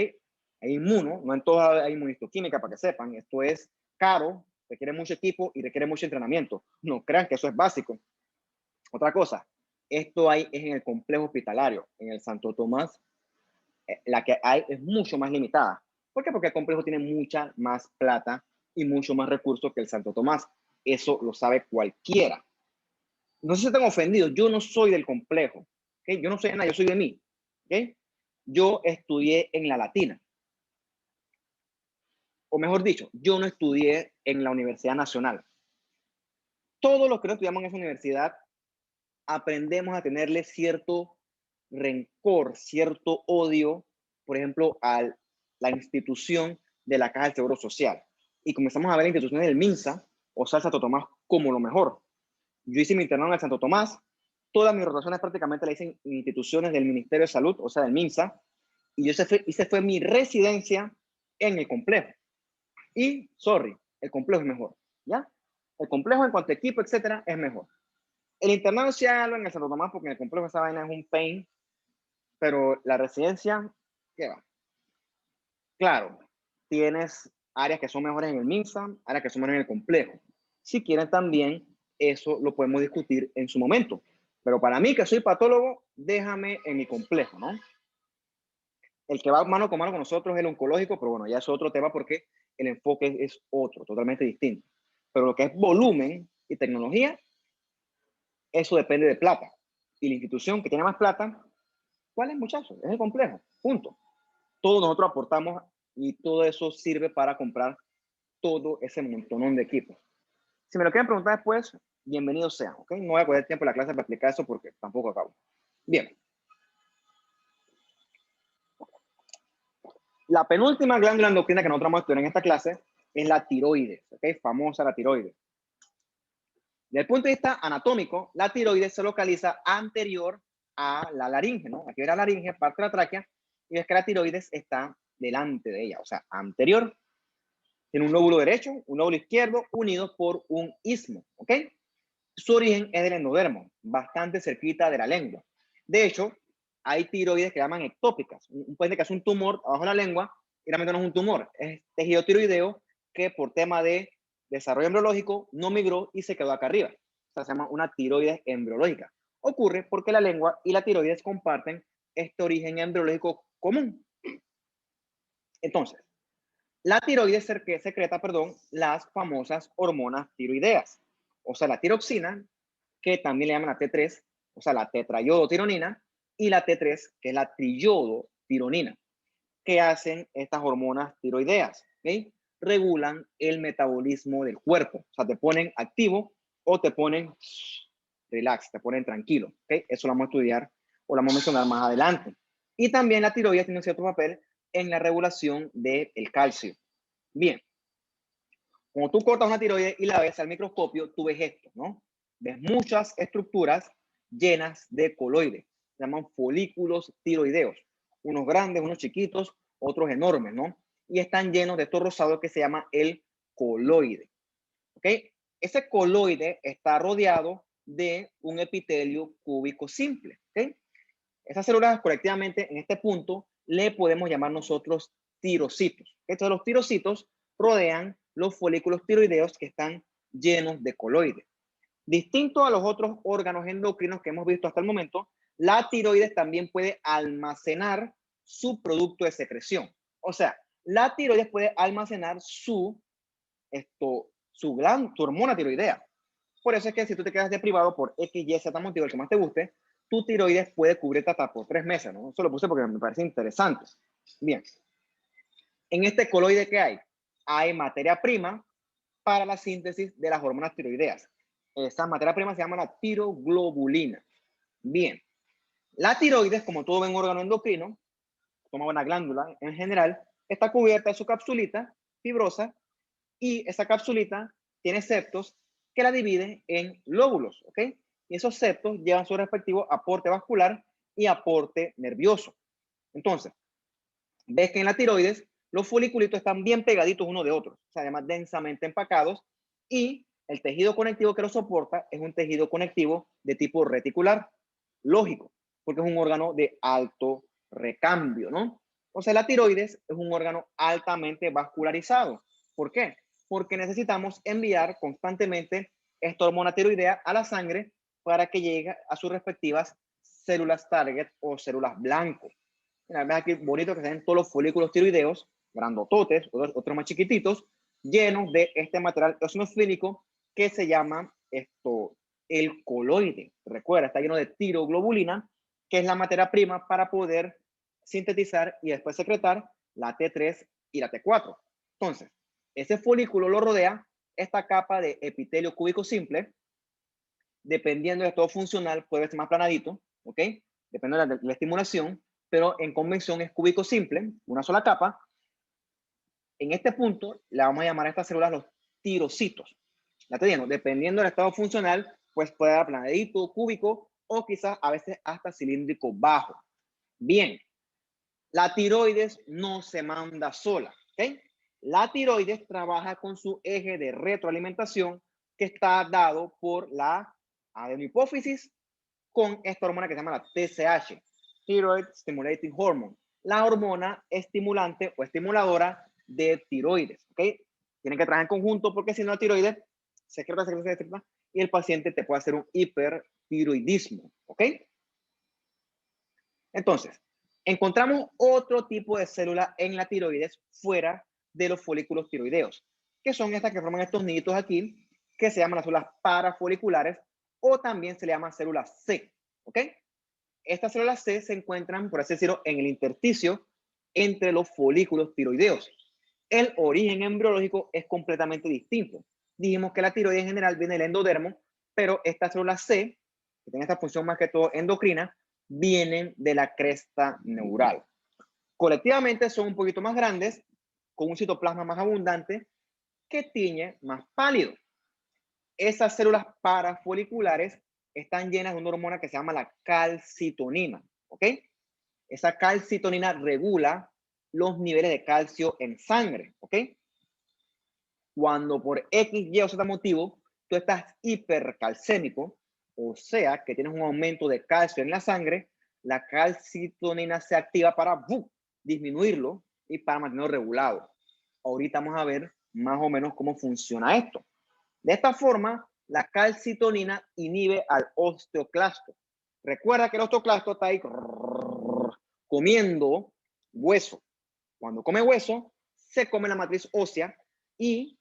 Hay inmuno, no en todas hay inmunistoquímica, para que sepan, esto es caro, requiere mucho equipo y requiere mucho entrenamiento. No crean que eso es básico. Otra cosa, esto es en el complejo hospitalario, en el Santo Tomás, la que hay es mucho más limitada. ¿Por qué? Porque el complejo tiene mucha más plata y mucho más recursos que el Santo Tomás. Eso lo sabe cualquiera. No sé si están ofendidos, yo no soy del complejo, ¿okay? Yo no soy de nada, yo soy de mí, ¿okay? Yo estudié en la Latina, o mejor dicho, yo no estudié en la Universidad Nacional. Todos los que no estudiamos en esa universidad aprendemos a tenerle cierto rencor, cierto odio, por ejemplo, a la institución de la Caja del Seguro Social. Y comenzamos a ver instituciones del MINSA o sea, Santo Tomás como lo mejor. Yo hice mi internado en el Santo Tomás, todas mis rotaciones prácticamente las hice en instituciones del Ministerio de Salud, o sea, del MINSA, y yo hice fue mi residencia en el complejo. Y, sorry, el complejo es mejor, ¿ya? El complejo en cuanto a equipo, etcétera, es mejor. El internado sí hágalo en el Santo Tomás porque en el complejo esa vaina es un pain, pero la residencia, ¿qué va? Claro, tienes áreas que son mejores en el MINSA, áreas que son mejores en el complejo. Si quieren también, eso lo podemos discutir en su momento. Pero para mí, que soy patólogo, déjame en mi complejo, ¿no? El que va mano con mano con nosotros es el oncológico, pero bueno, ya es otro tema porque el enfoque es otro, totalmente distinto. Pero lo que es volumen y tecnología, eso depende de plata. Y la institución que tiene más plata, ¿cuál es, muchachos? Es el complejo, punto. Todos nosotros aportamos y todo eso sirve para comprar todo ese montonón de equipos. Si me lo quieren preguntar después, bienvenido sea, ¿ok? No voy a coger tiempo en la clase para explicar eso porque tampoco acabo. Bien. La penúltima glándula endocrina que nosotros vamos a estudiar en esta clase es la tiroides, ¿ok? Famosa la tiroides. Desde el punto de vista anatómico, la tiroides se localiza anterior a la laringe, ¿no? Aquí ve la laringe, parte de la tráquea, y es que la tiroides está delante de ella, o sea, anterior. Tiene un lóbulo derecho, un lóbulo izquierdo, unidos por un istmo, ¿ok? Su origen es del endodermo, bastante cerquita de la lengua. De hecho, hay tiroides que llaman ectópicas. Un paciente que hace un tumor abajo de la lengua, y realmente no es un tumor, es tejido tiroideo que por tema de desarrollo embriológico no migró y se quedó acá arriba. O sea, se llama una tiroides embriológica. Ocurre porque la lengua y la tiroides comparten este origen embriológico común. Entonces, la tiroides secreta, las famosas hormonas tiroideas, o sea, la tiroxina, que también le llaman la T3, o sea, la tetrayodotironina, y la T3, que es la triyodotironina, que hacen estas hormonas tiroideas, ¿ok? Regulan el metabolismo del cuerpo, o sea, te ponen activo o te ponen relax, te ponen tranquilo, ¿ok? Eso lo vamos a estudiar o lo vamos a mencionar más adelante. Y también la tiroides tiene un cierto papel en la regulación del calcio. Bien, cuando tú cortas una tiroides y la ves al microscopio, tú ves esto, ¿no? Ves muchas estructuras llenas de coloides. Se llaman folículos tiroideos. Unos grandes, unos chiquitos, otros enormes, ¿no? Y están llenos de esto rosado que se llama el coloide. ¿Ok? Ese coloide está rodeado de un epitelio cúbico simple. ¿Ok? Esas células colectivamente en este punto le podemos llamar nosotros tirocitos. Entonces los tirocitos rodean los folículos tiroideos que están llenos de coloides. Distinto a los otros órganos endocrinos que hemos visto hasta el momento, la tiroides también puede almacenar su producto de secreción. O sea, la tiroides puede almacenar su hormona tiroidea. Por eso es que si tú te quedas de privado por X, Y, Z motivo, el que más te guste, tu tiroides puede cubrirte hasta por 3 meses, ¿no? Eso lo puse porque me parece interesante. Bien. En este coloide, ¿qué hay? Hay materia prima para la síntesis de las hormonas tiroideas. Esa materia prima se llama la tiroglobulina. Bien. La tiroides, como todo buen órgano endocrino, como una glándula en general, está cubierta de su capsulita fibrosa y esa capsulita tiene septos que la dividen en lóbulos, ¿ok? Y esos septos llevan su respectivo aporte vascular y aporte nervioso. Entonces, ves que en la tiroides los foliculitos están bien pegaditos uno de otros, o sea, además densamente empacados, y el tejido conectivo que los soporta es un tejido conectivo de tipo reticular, lógico, porque es un órgano de alto recambio, ¿no? O sea, la tiroides es un órgano altamente vascularizado. ¿Por qué? Porque necesitamos enviar constantemente esta hormona tiroidea a la sangre para que llegue a sus respectivas células target o células blanco. Mira, ves aquí bonito que se ven todos los folículos tiroideos, grandototes, otros más chiquititos, llenos de este material eosinofílico que se llama el coloide. Recuerda, está lleno de tiroglobulina, que es la materia prima para poder sintetizar y después secretar la T3 y la T4. Entonces, ese folículo lo rodea esta capa de epitelio cúbico simple. Dependiendo del estado funcional, puede ser más planadito, ¿ok? Depende de la estimulación, pero en convención es cúbico simple, una sola capa. En este punto, le vamos a llamar a estas células los tirocitos. Ya te digo, dependiendo del estado funcional, pues puede dar planadito, cúbico, o quizás a veces hasta cilíndrico bajo. Bien, la tiroides no se manda sola, ¿ok? La tiroides trabaja con su eje de retroalimentación que está dado por la adenohipófisis con esta hormona que se llama la TSH, Thyroid Stimulating Hormone, la hormona estimulante o estimuladora de tiroides, ¿ok? Tienen que trabajar en conjunto porque si no la tiroides secreta y el paciente te puede hacer un hipertiroidismo, ¿ok? Entonces, encontramos otro tipo de célula en la tiroides fuera de los folículos tiroideos, que son estas que forman estos niditos aquí, que se llaman las células parafoliculares o también se le llama células C, ¿ok? Estas células C se encuentran, por así decirlo, en el intersticio entre los folículos tiroideos. El origen embriológico es completamente distinto. Dijimos que la tiroides en general viene del endodermo, pero estas células C, que tienen esta función más que todo endocrina, vienen de la cresta neural. Colectivamente son un poquito más grandes, con un citoplasma más abundante, que tiñe más pálido. Esas células parafoliculares están llenas de una hormona que se llama la calcitonina, ¿ok? Esa calcitonina regula los niveles de calcio en sangre, ¿ok? Cuando por X, Y o Z motivo tú estás hipercalcémico, o sea, que tienes un aumento de calcio en la sangre, la calcitonina se activa para disminuirlo y para mantenerlo regulado. Ahorita vamos a ver más o menos cómo funciona esto. De esta forma, la calcitonina inhibe al osteoclasto. Recuerda que el osteoclasto está ahí comiendo hueso. Cuando come hueso, se come la matriz ósea y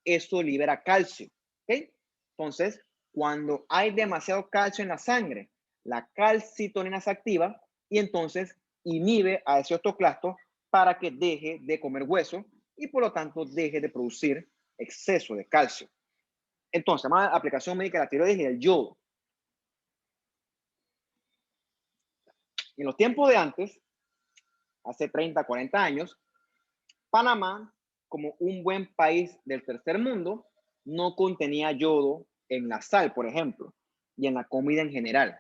eso libera calcio. ¿Okay? Entonces, cuando hay demasiado calcio en la sangre, la calcitonina se activa y entonces inhibe a ese osteoclasto para que deje de comer hueso y por lo tanto deje de producir exceso de calcio. Entonces, más aplicación médica de la tiroides y el yodo. En los tiempos de antes, hace 30, 40 años, Panamá, como un buen país del tercer mundo, no contenía yodo en la sal, por ejemplo, y en la comida en general.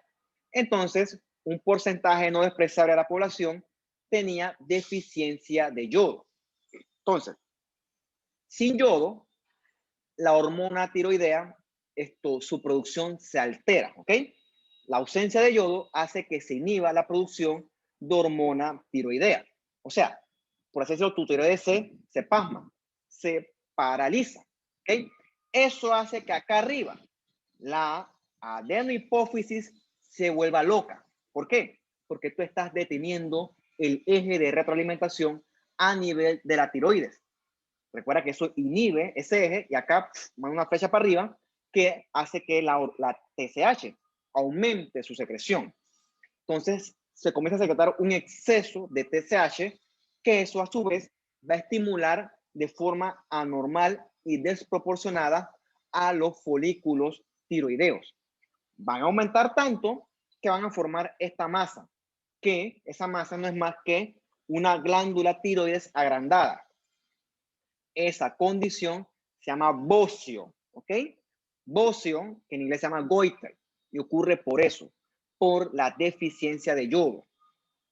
Entonces, un porcentaje no despreciable de la población tenía deficiencia de yodo. Entonces, sin yodo, la hormona tiroidea, su producción se altera, ¿ok? La ausencia de yodo hace que se inhiba la producción de hormona tiroidea. O sea, por así decirlo, tu tiroides se pasma, se paraliza, ¿ok? Eso hace que acá arriba la adenohipófisis se vuelva loca. ¿Por qué? Porque tú estás deteniendo el eje de retroalimentación a nivel de la tiroides. Recuerda que eso inhibe ese eje y acá manda una flecha para arriba que hace que la TSH aumente su secreción. Entonces, se comienza a secretar un exceso de TSH que eso a su vez va a estimular de forma anormal y desproporcionada a los folículos tiroideos. Van a aumentar tanto que van a formar esta masa, que esa masa no es más que una glándula tiroides agrandada. Esa condición se llama bocio, ¿ok? Bocio, que en inglés se llama goiter, y ocurre por eso, por la deficiencia de yodo.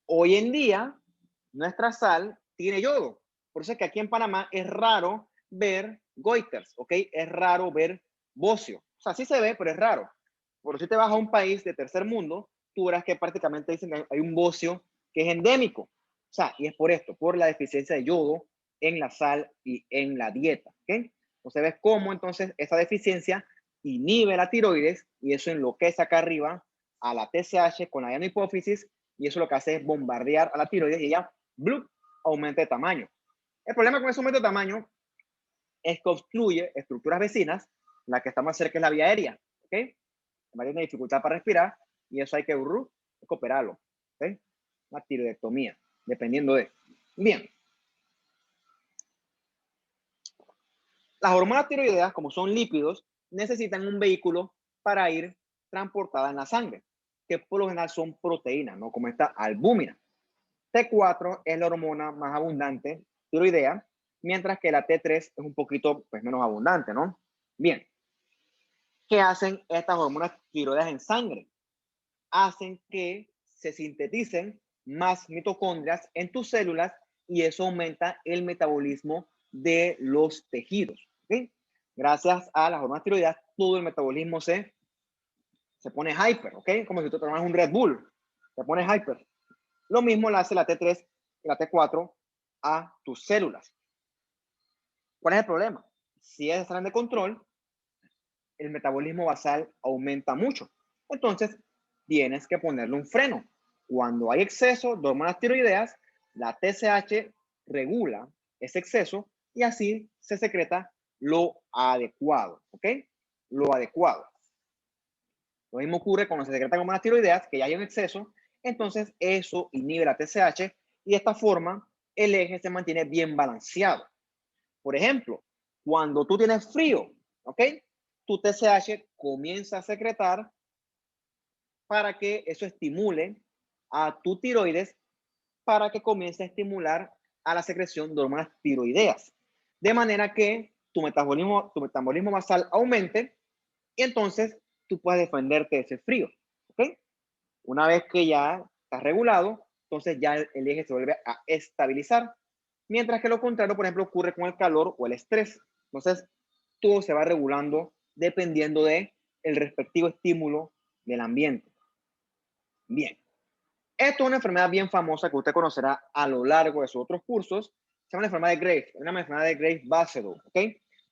Hoy en día, nuestra sal tiene yodo. Por eso es que aquí en Panamá es raro ver goiters, ¿ok? Es raro ver bocio. O sea, sí se ve, pero es raro. Por si te vas a un país de tercer mundo, tú verás que prácticamente dicen que hay un bocio que es endémico. O sea, y es por esto, por la deficiencia de yodo en la sal y en la dieta, ¿ok? Entonces ves cómo entonces esa deficiencia inhibe la tiroides y eso enloquece acá arriba a la TSH con la hipófisis y eso lo que hace es bombardear a la tiroides y ya ¡blup! Aumenta de tamaño. El problema con ese aumento de tamaño es que obstruye estructuras vecinas, la que está más cerca es la vía aérea, ¿ok? Va a tener dificultad para respirar y eso hay que operarlo, ¿ok? Una tiroidectomía, dependiendo de. Bien. Las hormonas tiroideas, como son lípidos, necesitan un vehículo para ir transportada en la sangre, que por lo general son proteínas, ¿no? Como esta albúmina. T4 es la hormona más abundante tiroidea, mientras que la T3 es un poquito pues, menos abundante, ¿no? Bien. ¿Qué hacen estas hormonas tiroideas en sangre? Hacen que se sinteticen más mitocondrias en tus células y eso aumenta el metabolismo de los tejidos. ¿Okay? Gracias a las hormonas tiroideas, todo el metabolismo se pone hyper, ¿ok? Como si tú tomas un Red Bull, se pone hyper. Lo mismo le hace la T3 y la T4 a tus células. ¿Cuál es el problema? Si ellas salen de control, el metabolismo basal aumenta mucho. Entonces, tienes que ponerle un freno. Cuando hay exceso de hormonas tiroideas, la TSH regula ese exceso y así se secreta lo adecuado, ¿ok? Lo adecuado. Lo mismo ocurre cuando se secretan hormonas tiroideas, que ya hay un exceso, entonces eso inhibe la TSH y de esta forma el eje se mantiene bien balanceado. Por ejemplo, cuando tú tienes frío, ¿ok? Tu TSH comienza a secretar para que eso estimule a tu tiroides para que comience a estimular a la secreción de hormonas tiroideas. De manera que tu metabolismo basal aumente y entonces tú puedes defenderte de ese frío. ¿Ok? Una vez que ya está regulado, entonces ya el eje se vuelve a estabilizar. Mientras que lo contrario, por ejemplo, ocurre con el calor o el estrés. Entonces, todo se va regulando dependiendo de el respectivo estímulo del ambiente. Bien. Esto es una enfermedad bien famosa que usted conocerá a lo largo de sus otros cursos. Se llama la enfermedad de Graves, una enfermedad de Graves-Basedow, ¿ok?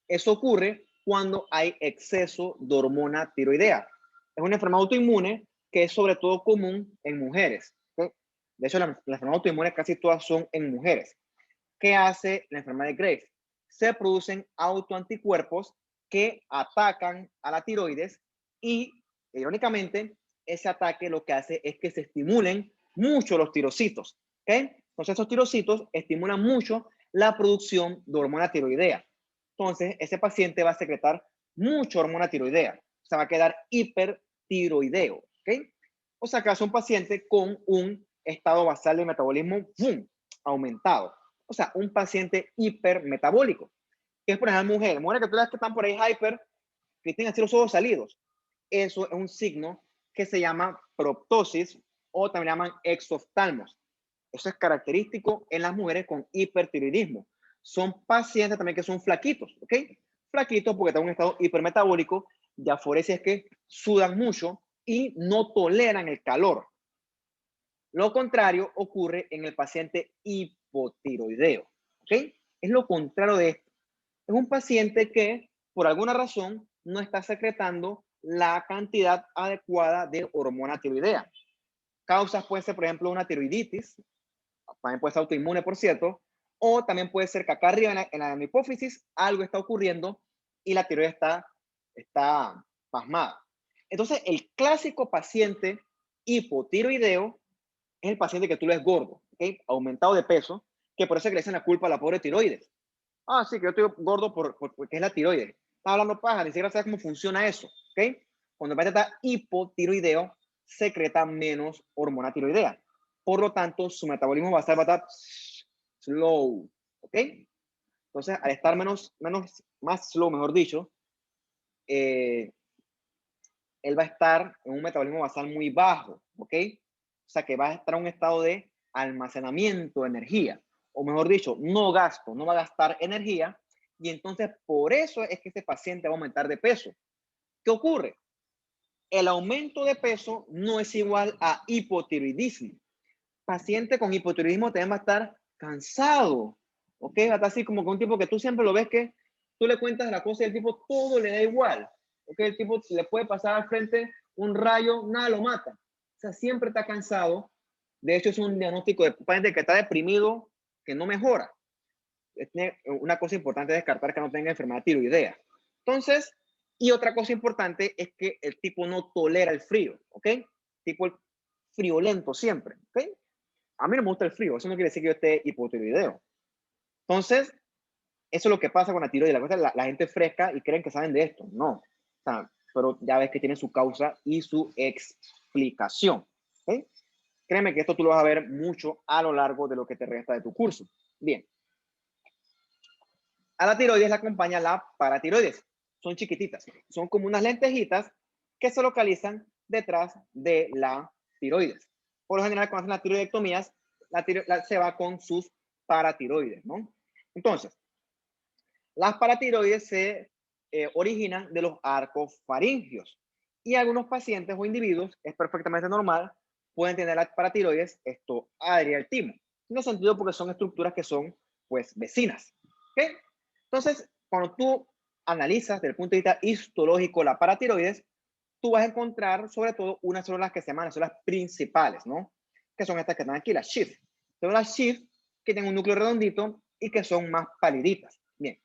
Eso ocurre cuando hay exceso de hormona tiroidea. Es una enfermedad autoinmune que es sobre todo común en mujeres, ¿ok? De hecho, las enfermedades autoinmunes casi todas son en mujeres. ¿Qué hace la enfermedad de Graves? Se producen autoanticuerpos que atacan a la tiroides y, irónicamente, ese ataque lo que hace es que se estimulen mucho los tirocitos. ¿Okay? Entonces, esos tirocitos estimulan mucho la producción de hormona tiroidea. Entonces, ese paciente va a secretar mucha hormona tiroidea. O sea, va a quedar hipertiroideo. ¿Okay? O sea, que es un paciente con un estado basal de metabolismo ¡pum! Aumentado. O sea, un paciente hipermetabólico. Que es, por ejemplo, mujeres que tú ves que están por ahí hyper, que tienen así los ojos salidos. Eso es un signo que se llama proptosis o también llaman exoftalmos. Eso es característico en las mujeres con hipertiroidismo. Son pacientes también que son flaquitos, ¿ok? Flaquitos porque están en un estado hipermetabólico, ya si es que sudan mucho y no toleran el calor. Lo contrario ocurre en el paciente hipotiroideo, ¿ok? Es lo contrario de esto. Es un paciente que por alguna razón no está secretando la cantidad adecuada de hormona tiroidea. Causas pueden ser, por ejemplo, una tiroiditis, también puede ser autoinmune, por cierto, o también puede ser que acá arriba en la hipófisis algo está ocurriendo y la tiroides está está pasmada. Entonces, el clásico paciente hipotiroideo es el paciente que tú le ves gordo, ¿ok? Aumentado de peso, que por eso es que le dicen la culpa a la pobre tiroides. Ah, sí, que yo estoy gordo porque es la tiroides. Estás hablando paja, ni siquiera sabes cómo funciona eso, ¿ok? Cuando el paciente está hipotiroideo, secreta menos hormona tiroidea. Por lo tanto, su metabolismo va a estar slow, ¿ok? Entonces, al estar más slow, mejor dicho, él va a estar en un metabolismo basal muy bajo, ¿ok? O sea, que va a estar en un estado de almacenamiento de energía, o mejor dicho, no va a gastar energía, y entonces por eso es que este paciente va a aumentar de peso. ¿Qué ocurre? El aumento de peso no es igual a hipotiroidismo. Paciente con hipotiroidismo también va a estar cansado, ¿ok? Va a estar así como que un tipo que tú siempre lo ves que tú le cuentas la cosa y el tipo todo le da igual, ¿ok? El tipo le puede pasar al frente un rayo, nada lo mata. O sea, siempre está cansado. De hecho, es un diagnóstico de paciente que está deprimido, que no mejora. Una cosa importante es descartar que no tenga enfermedad tiroidea. Entonces, y otra cosa importante es que el tipo no tolera el frío, ¿ok? Tipo friolento siempre, ¿ok? A mí no me gusta el frío, eso no quiere decir que yo esté hipotiroideo. Entonces, eso es lo que pasa con la tiroides. La gente fresca y creen que saben de esto. No. O sea, pero ya ves que tiene su causa y su explicación. ¿Okay? Créeme que esto tú lo vas a ver mucho a lo largo de lo que te resta de tu curso. Bien. A la tiroides la acompaña la paratiroides. Son chiquititas. Son como unas lentejitas que se localizan detrás de la tiroides. Por lo general, cuando hacen las tiroidectomías, se va con sus paratiroides, ¿no? Entonces, las paratiroides se originan de los arcos faringios y algunos pacientes o individuos, es perfectamente normal, pueden tener las paratiroides esto adherir al timo. En el sentido porque son estructuras que son, pues, vecinas. ¿Okay? Entonces, cuando tú analizas desde el punto de vista histológico la paratiroides, tú vas a encontrar sobre todo unas células que se llaman las células principales, ¿no? Que son estas que están aquí, las Schiff. Células Schiff que tienen un núcleo redondito y que son más paliditas. Bien,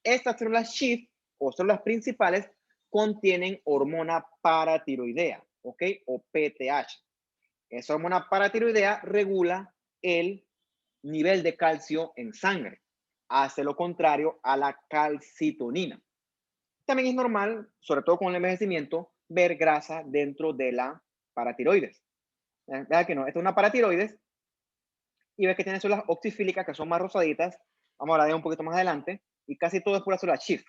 estas células Schiff o células principales contienen hormona paratiroidea, ¿ok? O PTH. Esa hormona paratiroidea regula el nivel de calcio en sangre. Hace lo contrario a la calcitonina. También es normal, sobre todo con el envejecimiento, ver grasa dentro de la paratiroides. Vea que no, esta es una paratiroides y ves que tiene células oxifílicas que son más rosaditas. Vamos a hablar de un poquito más adelante. Y casi todo es pura célula Schiff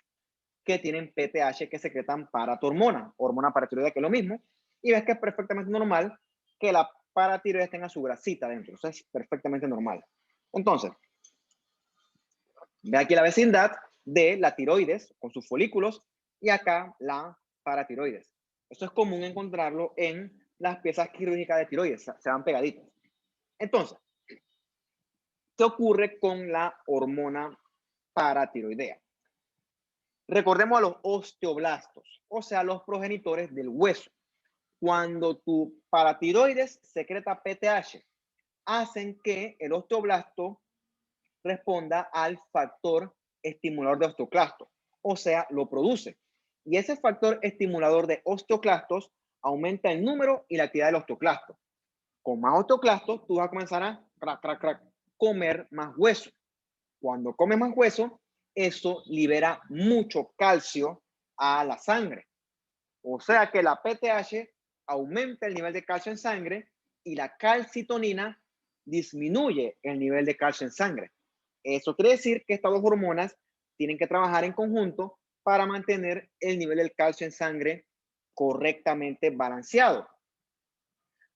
que tienen PTH que secretan paratormona, hormona paratiroidea, que es lo mismo. Y ves que es perfectamente normal que la paratiroides tenga su grasita dentro. Eso es perfectamente normal. Entonces, ve aquí la vecindad de la tiroides con sus folículos y acá la paratiroides. Esto es común encontrarlo en las piezas quirúrgicas de tiroides, se van pegaditas. Entonces, ¿qué ocurre con la hormona paratiroidea? Recordemos a los osteoblastos, o sea, los progenitores del hueso. Cuando tu paratiroides secreta PTH, hacen que el osteoblasto responda al factor estimulador de osteoclastos, o sea, lo produce. Y ese factor estimulador de osteoclastos aumenta el número y la actividad del osteoclasto. Con más osteoclastos, tú vas a comenzar a comer más hueso. Cuando comes más hueso, eso libera mucho calcio a la sangre. O sea que la PTH aumenta el nivel de calcio en sangre y la calcitonina disminuye el nivel de calcio en sangre. Eso quiere decir que estas dos hormonas tienen que trabajar en conjunto para mantener el nivel del calcio en sangre correctamente balanceado.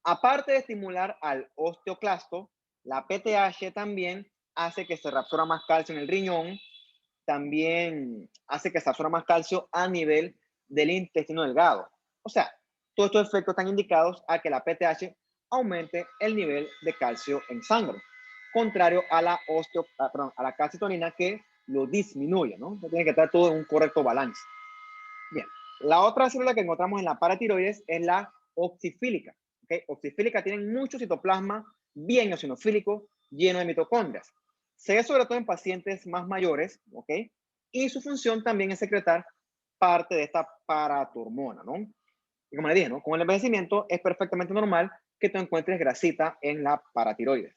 Aparte de estimular al osteoclasto, la PTH también hace que se reabsorba más calcio en el riñón, también hace que se absorba más calcio a nivel del intestino delgado. O sea, todos estos efectos están indicados a que la PTH aumente el nivel de calcio en sangre, contrario a a la calcitonina que lo disminuye, ¿no? Tiene que estar todo en un correcto balance. Bien, la otra célula que encontramos en la paratiroides es la oxifílica. ¿Okay? Oxifílica tienen mucho citoplasma bien eosinofílico, lleno de mitocondrias. Se ve sobre todo en pacientes más mayores, ¿ok? Y su función también es secretar parte de esta paratormona, ¿no? Y como le dije, ¿no? Con el envejecimiento es perfectamente normal que tú encuentres grasita en la paratiroides.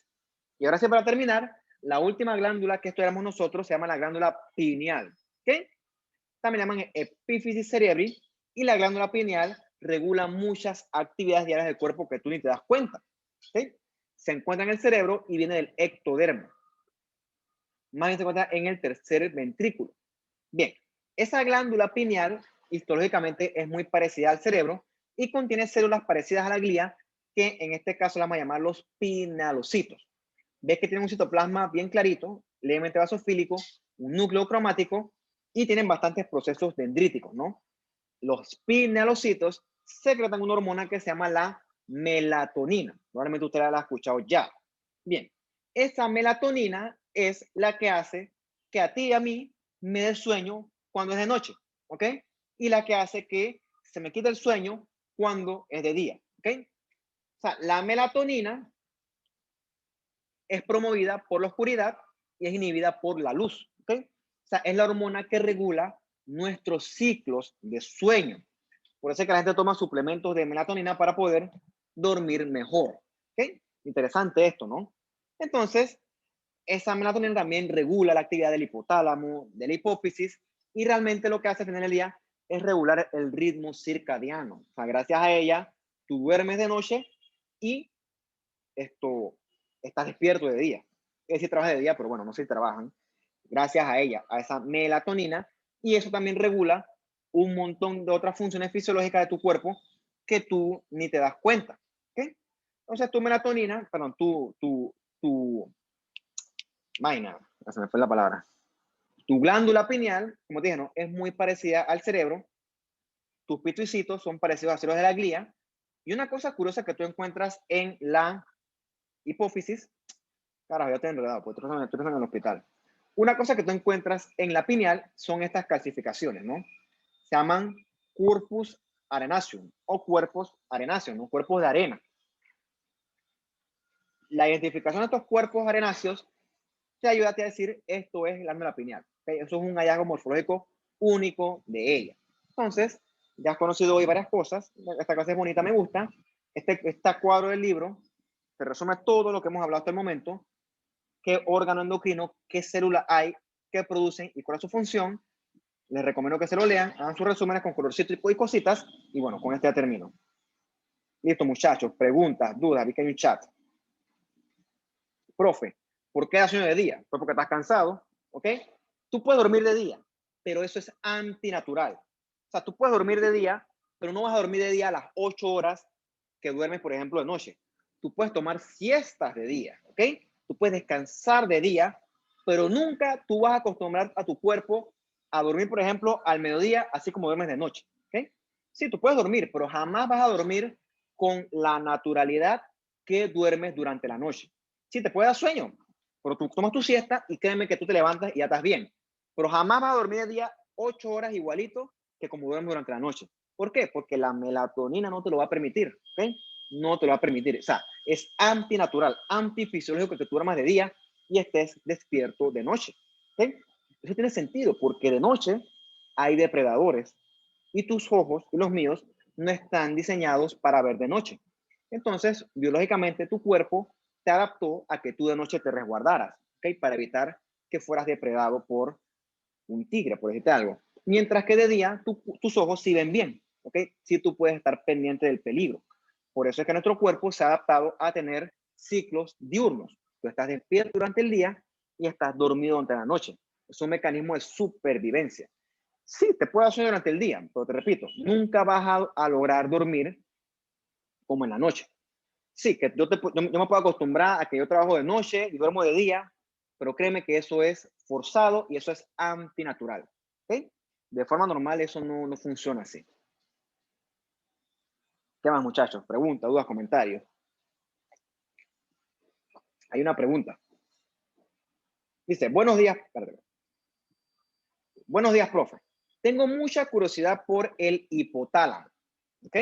Y ahora sí, para terminar, la última glándula que estudiamos nosotros se llama la glándula pineal, ¿ok? También llaman epífisis cerebri, y la glándula pineal regula muchas actividades diarias del cuerpo que tú ni te das cuenta, ¿ok? Se encuentra en el cerebro y viene del ectodermo. Más bien se encuentra en el tercer ventrículo. Bien, esa glándula pineal histológicamente es muy parecida al cerebro y contiene células parecidas a la glía, que en este caso la vamos a llamar los pinealocitos. Ves que tienen un citoplasma bien clarito, levemente basofílico, un núcleo cromático y tienen bastantes procesos dendríticos, ¿no? Los pinealocitos secretan una hormona que se llama la melatonina. Probablemente usted la ha escuchado ya. Bien, esa melatonina es la que hace que a ti y a mí me dé sueño cuando es de noche, ¿ok? Y la que hace que se me quite el sueño cuando es de día, ¿ok? O sea, la melatonina es promovida por la oscuridad y es inhibida por la luz, ¿ok? O sea, es la hormona que regula nuestros ciclos de sueño. Por eso es que la gente toma suplementos de melatonina para poder dormir mejor, ¿ok? Interesante esto, ¿no? Entonces, esa melatonina también regula la actividad del hipotálamo, de la hipófisis, y realmente lo que hace al final del día es regular el ritmo circadiano. O sea, gracias a ella, tú duermes de noche y esto, estás despierto de día. Es decir, trabajas de día, pero bueno, no sé si trabajan. Gracias a ella, a esa melatonina, y eso también regula un montón de otras funciones fisiológicas de tu cuerpo que tú ni te das cuenta. ¿Okay? Entonces, tu melatonina, perdón, tu vaina, se me fue la palabra. Tu glándula pineal, como te dije, ¿no? Es muy parecida al cerebro. Tus pituicitos son parecidos a cerebros de la glía. Y una cosa curiosa que tú encuentras en la hipófisis, carajo, ya te he enredado, pues tú estás en el hospital. Una cosa que tú encuentras en la pineal son estas calcificaciones, ¿no? Se llaman corpus arenaceum o cuerpos arenáceos, ¿no? Cuerpos de arena. La identificación de estos cuerpos arenáceos te ayuda a decir esto es glándula pineal. ¿Okay? Eso es un hallazgo morfológico único de ella. Entonces, ya has conocido hoy varias cosas. Esta clase es bonita, me gusta. Este cuadro del libro te resume todo lo que hemos hablado hasta el momento. Qué órgano endocrino, qué célula hay, qué producen y cuál es su función. Les recomiendo que se lo lean, hagan sus resúmenes con colorcito y cositas. Y bueno, con este ya termino. Listo, muchachos. Preguntas, dudas. Vi que hay un chat. Profe, ¿por qué da sueño de día? Pues porque estás cansado, ¿ok? Tú puedes dormir de día, pero eso es antinatural. O sea, tú puedes dormir de día, pero no vas a dormir de día a las 8 horas que duermes, por ejemplo, de noche. Tú puedes tomar siestas de día, ¿ok? Tú puedes descansar de día, pero nunca tú vas a acostumbrar a tu cuerpo a dormir, por ejemplo, al mediodía, así como duermes de noche, ¿ok? Sí, tú puedes dormir, pero jamás vas a dormir con la naturalidad que duermes durante la noche. Sí, te puede dar sueño, pero tú tomas tu siesta y créeme que tú te levantas y ya estás bien. Pero jamás vas a dormir de día 8 horas igualito que como duermes durante la noche. ¿Por qué? Porque la melatonina no te lo va a permitir, ¿ok? No te lo va a permitir. O sea, es antinatural, antifisiológico que tú duermas de día y estés despierto de noche, ¿ok? Eso tiene sentido porque de noche hay depredadores y tus ojos y los míos no están diseñados para ver de noche. Entonces, biológicamente, tu cuerpo te adaptó a que tú de noche te resguardaras, ¿ok? Para evitar que fueras depredado por un tigre, por decirte algo. Mientras que de día tus ojos sí ven bien, ¿ok? Sí tú puedes estar pendiente del peligro. Por eso es que nuestro cuerpo se ha adaptado a tener ciclos diurnos. Tú estás despierto durante el día y estás dormido durante la noche. Es un mecanismo de supervivencia. Sí, te puede hacer durante el día, pero te repito, nunca vas a lograr dormir como en la noche. Sí, que yo me puedo acostumbrar a que yo trabajo de noche y duermo de día, pero créeme que eso es forzado y eso es antinatural. ¿Okay? De forma normal eso no funciona así. ¿Qué más, muchachos? Preguntas, dudas, comentarios. Hay una pregunta. Dice, buenos días, perdón. Buenos días, profe. Tengo mucha curiosidad por el hipotálamo. ¿Ok?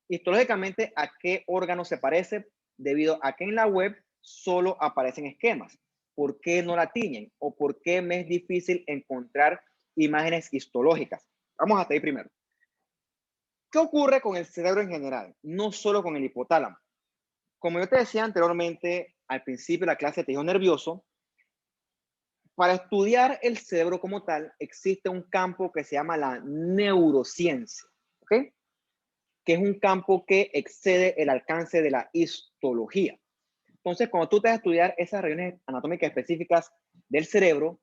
Histológicamente, ¿a qué órgano se parece? Debido a que en la web solo aparecen esquemas. ¿Por qué no la tiñen? ¿O por qué me es difícil encontrar imágenes histológicas. Vamos hasta ahí primero. ¿Qué ocurre con el cerebro en general? No solo con el hipotálamo. Como yo te decía anteriormente, al principio de la clase de tejido nervioso, para estudiar el cerebro como tal, existe un campo que se llama la neurociencia, ¿ok? Que es un campo que excede el alcance de la histología. Entonces, cuando tú te vas a estudiar esas regiones anatómicas específicas del cerebro,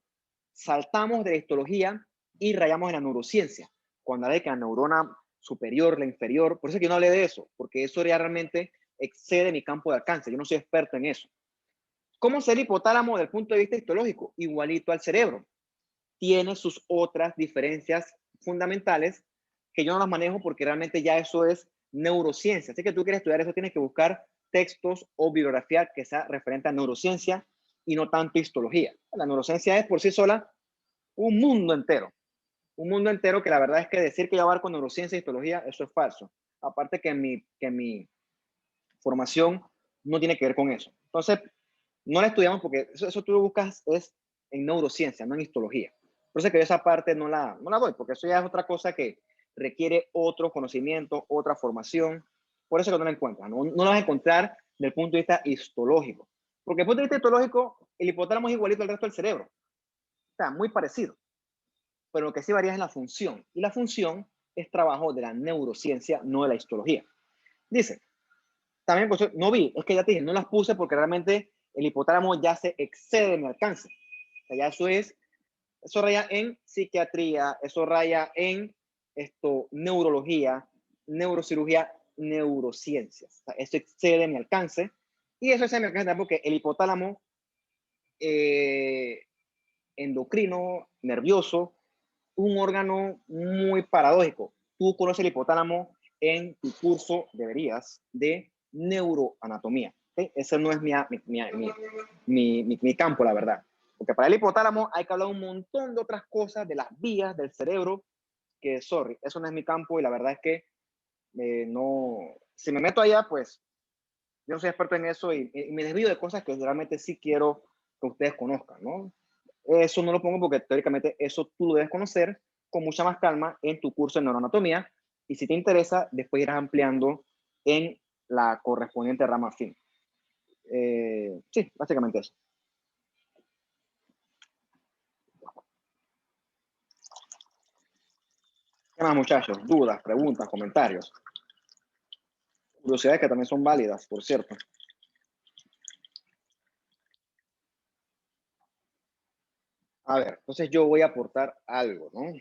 saltamos de la histología y rayamos en la neurociencia. Cuando habla de que la neurona superior, la inferior, por eso es que yo no hablé de eso, porque eso ya realmente excede mi campo de alcance. Yo no soy experto en eso. ¿Cómo ser hipotálamo desde el punto de vista histológico? Igualito al cerebro. Tiene sus otras diferencias fundamentales que yo no las manejo porque realmente ya eso es neurociencia. Así que tú quieres estudiar eso, tienes que buscar textos o bibliografía que sea referente a neurociencia y no tanto histología. La neurociencia es por sí sola un mundo entero. Un mundo entero que la verdad es que decir que yo abarco neurociencia y histología, eso es falso. Aparte que mi formación no tiene que ver con eso. Entonces, no la estudiamos porque eso tú lo buscas es en neurociencia, no en histología. Por eso es que yo esa parte no la doy, porque eso ya es otra cosa que requiere otro conocimiento, otra formación. Por eso que no la encuentras. No la vas a encontrar desde el punto de vista histológico. Porque desde el punto de vista histológico, el hipotálamo es igualito al resto del cerebro. Está muy parecido. Pero lo que sí varía es la función. Y la función es trabajo de la neurociencia, no de la histología. Dice, también, pues, no vi, es que ya te dije, no las puse porque realmente el hipotálamo ya se excede de mi alcance. O sea, ya eso raya en psiquiatría, eso raya en neurología, neurocirugía, neurociencias. O sea, eso excede mi alcance. Y eso excede mi alcance porque el hipotálamo endocrino, nervioso, un órgano muy paradójico. Tú conoces el hipotálamo en tu curso, deberías, de neuroanatomía. ¿Okay? Ese no es mi campo, la verdad. Porque para el hipotálamo hay que hablar un montón de otras cosas, de las vías del cerebro, que, sorry, eso no es mi campo y la verdad es que no, si me meto allá, pues yo no soy experto en eso y me desvío de cosas que realmente sí quiero que ustedes conozcan, ¿no? Eso no lo pongo porque teóricamente eso tú lo debes conocer con mucha más calma en tu curso de neuroanatomía y si te interesa, después irás ampliando en la correspondiente rama fin. Sí, básicamente eso. ¿Qué más, muchachos? Dudas, preguntas, comentarios. Curiosidades que también son válidas, por cierto. A ver, entonces yo voy a aportar algo, ¿no?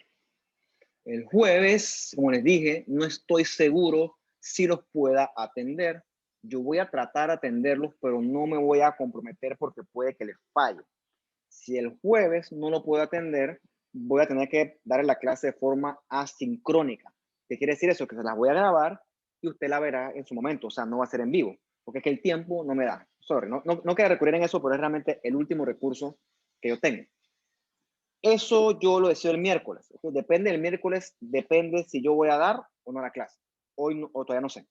El jueves, como les dije, no estoy seguro si los pueda atender. Yo voy a tratar de atenderlos, pero no me voy a comprometer porque puede que les falle. Si el jueves no lo puedo atender, voy a tener que darle la clase de forma asincrónica. ¿Qué quiere decir eso? Que se las voy a grabar y usted la verá en su momento. O sea, no va a ser en vivo, porque es que el tiempo no me da. Sorry, no quiero recurrir en eso, pero es realmente el último recurso que yo tengo. Eso yo lo decido el miércoles. Entonces, depende del miércoles, depende si yo voy a dar o no la clase. Hoy no, o todavía no sé.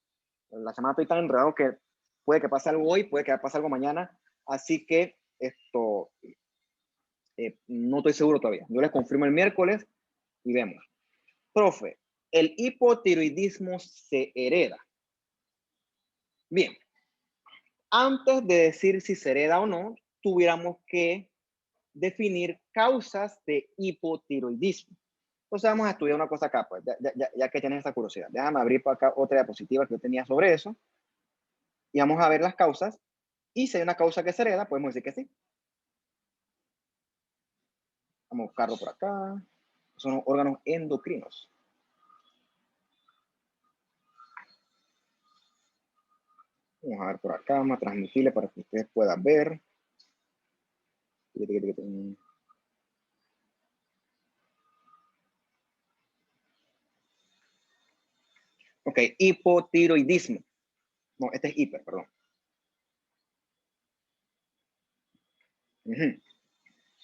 La semana estoy tan enredado que puede que pase algo hoy, puede que pase algo mañana. Así que no estoy seguro todavía. Yo les confirmo el miércoles y vemos. Profe, ¿el hipotiroidismo se hereda? Bien, antes de decir si se hereda o no, tuviéramos que definir causas de hipotiroidismo. Entonces vamos a estudiar una cosa acá, pues, ya que tienes esa curiosidad. Déjame abrir por acá otra diapositiva que yo tenía sobre eso. Y vamos a ver las causas. Y si hay una causa que se hereda, podemos decir que sí. Vamos a buscarlo por acá. Son los órganos endocrinos. Vamos a ver por acá, vamos a transmitirle para que ustedes puedan ver. Ok, hipotiroidismo. No, este es hiper, perdón.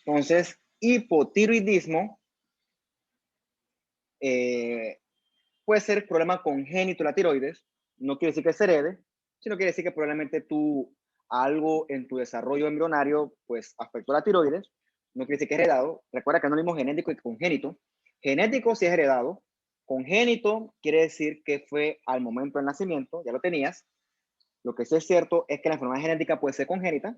Entonces, hipotiroidismo puede ser problema congénito de la tiroides. No quiere decir que se herede, sino quiere decir que probablemente algo en tu desarrollo embrionario pues afectó la tiroides no quiere decir que es heredado. Recuerda que no es lo mismo genético y congénito. Genético sí es heredado. Congénito quiere decir que fue al momento del nacimiento, ya lo tenías. Lo que sí es cierto es que la enfermedad genética puede ser congénita.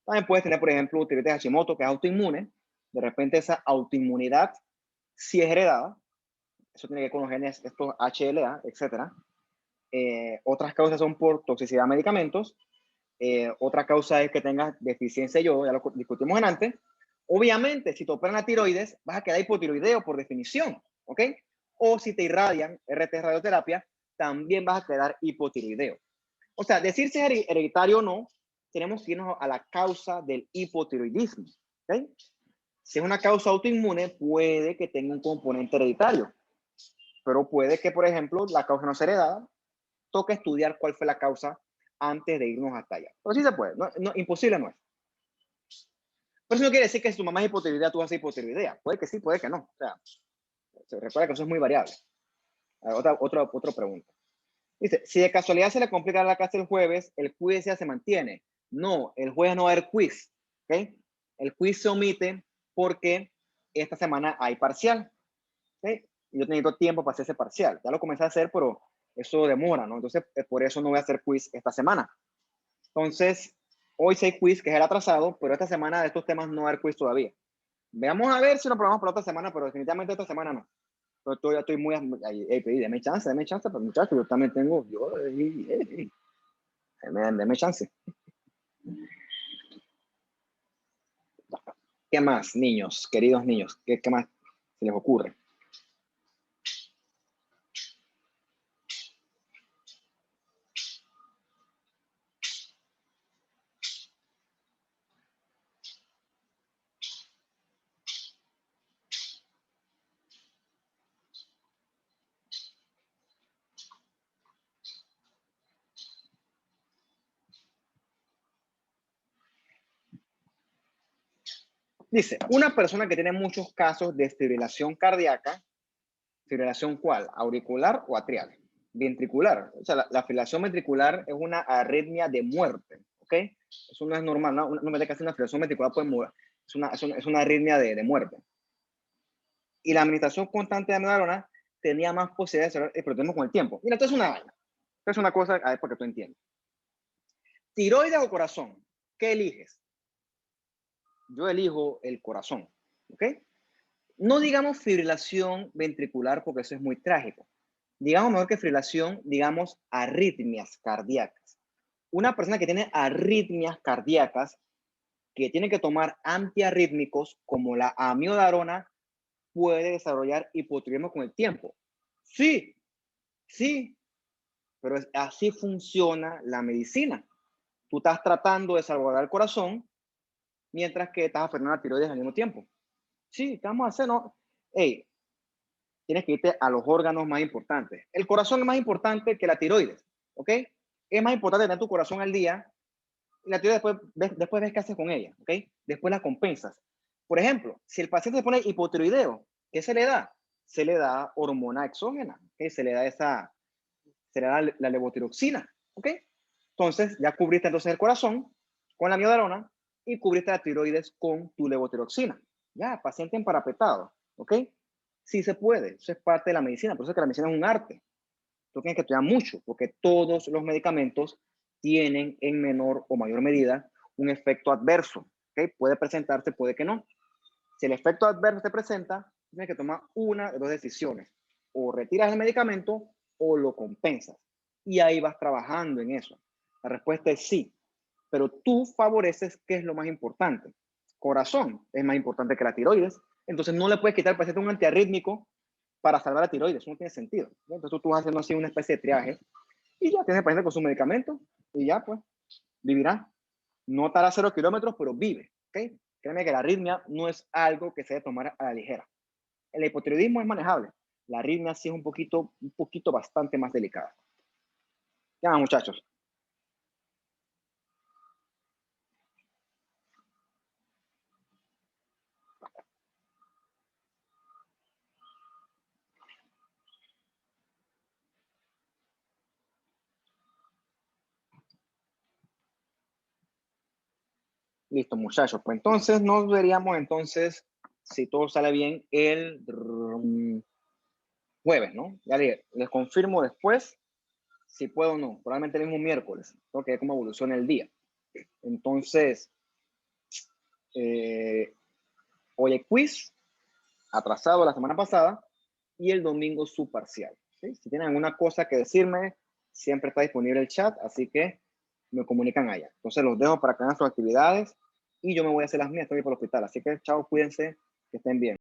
También puedes tener, por ejemplo, tiroides Hashimoto, que es autoinmune. De repente esa autoinmunidad sí es heredada. Eso tiene que ver con los genes, estos HLA, etc. Otras causas son por toxicidad a medicamentos. Otra causa es que tengas deficiencia de yodo, ya lo discutimos en antes. Obviamente, si te operan la tiroides, vas a quedar hipotiroideo por definición, ¿ok? O si te irradian RT radioterapia, también vas a quedar hipotiroideo. O sea, decir si es hereditario o no, tenemos que irnos a la causa del hipotiroidismo, ¿ok? Si es una causa autoinmune, puede que tenga un componente hereditario, pero puede que, por ejemplo, la causa no sea heredada. Toca estudiar cuál fue la causa antes de irnos hasta allá. Pero sí se puede, no, imposible no es. Pero eso no quiere decir que si tu mamá es hipotiroidea, tú vas a ser hipotiroidea. Puede que sí, puede que no. O sea, se recuerda que eso es muy variable. Otra pregunta. Dice, si de casualidad se le complica la clase el jueves, ¿el quiz ya se mantiene? No, el jueves no va a haber quiz. ¿Okay? El quiz se omite porque esta semana hay parcial. ¿Okay? Y yo necesito tiempo para hacer ese parcial. Ya lo comencé a hacer, pero eso demora, ¿no? Entonces, por eso no voy a hacer quiz esta semana. Entonces, hoy sí hay quiz, que es el atrasado, pero esta semana de estos temas no va a haber quiz todavía. Veamos a ver si lo probamos para otra semana, pero definitivamente esta semana no. Yo estoy muy... Deme chance, pero muchachos, yo también tengo... Deme chance. ¿Qué más, niños, queridos niños? ¿Qué más se les ocurre? Dice, una persona que tiene muchos casos de fibrilación cardíaca, ¿fibrilación cuál? ¿Auricular o atrial? Ventricular. O sea, la fibrilación ventricular es una arritmia de muerte, ¿ok? Eso no es normal, no me que hacer una fibrilación ventricular puede morir. Es una arritmia de muerte. Y la administración constante de amiodarona tenía más posibilidades de desarrollar el con el tiempo. Mira, esto es una vaina. Esto es una cosa, a ver, para que tú entiendas. ¿Tiroides o corazón? ¿Qué eliges? Yo elijo el corazón, ¿ok? No digamos fibrilación ventricular porque eso es muy trágico. Digamos mejor que fibrilación, digamos arritmias cardíacas. Una persona que tiene arritmias cardíacas, que tiene que tomar antiarrítmicos como la amiodarona, puede desarrollar hipotiroidismo con el tiempo. Sí, sí, pero así funciona la medicina. Tú estás tratando de salvaguardar el corazón mientras que estás afectando la tiroides al mismo tiempo. Sí, ¿qué vamos a hacer? No. Hey, tienes que irte a los órganos más importantes. El corazón es más importante que la tiroides, ¿ok? Es más importante tener tu corazón al día y la tiroides después ves qué haces con ella, ¿ok? Después la compensas. Por ejemplo, si el paciente se pone hipotiroideo, ¿qué se le da? Se le da hormona exógena, ¿ok? Se le da la levotiroxina, ¿ok? Entonces, ya cubriste entonces el corazón con la miodarona y cubriste la tiroides con tu levotiroxina. Ya, paciente emparapetado, ¿ok? Sí se puede, eso es parte de la medicina, por eso es que la medicina es un arte. Tú tienes que estudiar mucho, porque todos los medicamentos tienen en menor o mayor medida un efecto adverso, ¿ok? Puede presentarse, puede que no. Si el efecto adverso se presenta, tienes que tomar una de dos decisiones. O retiras el medicamento o lo compensas. Y ahí vas trabajando en eso. La respuesta es sí. Pero tú favoreces qué es lo más importante. Corazón es más importante que la tiroides. Entonces no le puedes quitar al paciente un antiarrítmico para salvar la tiroides. Eso no tiene sentido. Entonces tú vas haciendo así una especie de triaje y ya tienes el paciente con su medicamento y ya pues vivirá. No estará a 0 kilómetros, pero vive. ¿Ok? Créeme que la arritmia no es algo que se debe tomar a la ligera. El hipotiroidismo es manejable. La arritmia sí es un poquito bastante más delicada. Ya, muchachos. Listo, muchachos. Pues entonces nos veríamos entonces, si todo sale bien, el jueves, ¿no? Ya les confirmo después si puedo o no. Probablemente el mismo miércoles, porque es como evoluciona el día. Entonces, hoy hay quiz, atrasado la semana pasada, y el domingo su parcial. ¿Sí? Si tienen alguna cosa que decirme, siempre está disponible el chat, así que me comunican allá. Entonces los dejo para que hagan sus actividades y yo me voy a hacer las mías, estoy por el hospital. Así que chao, cuídense, que estén bien.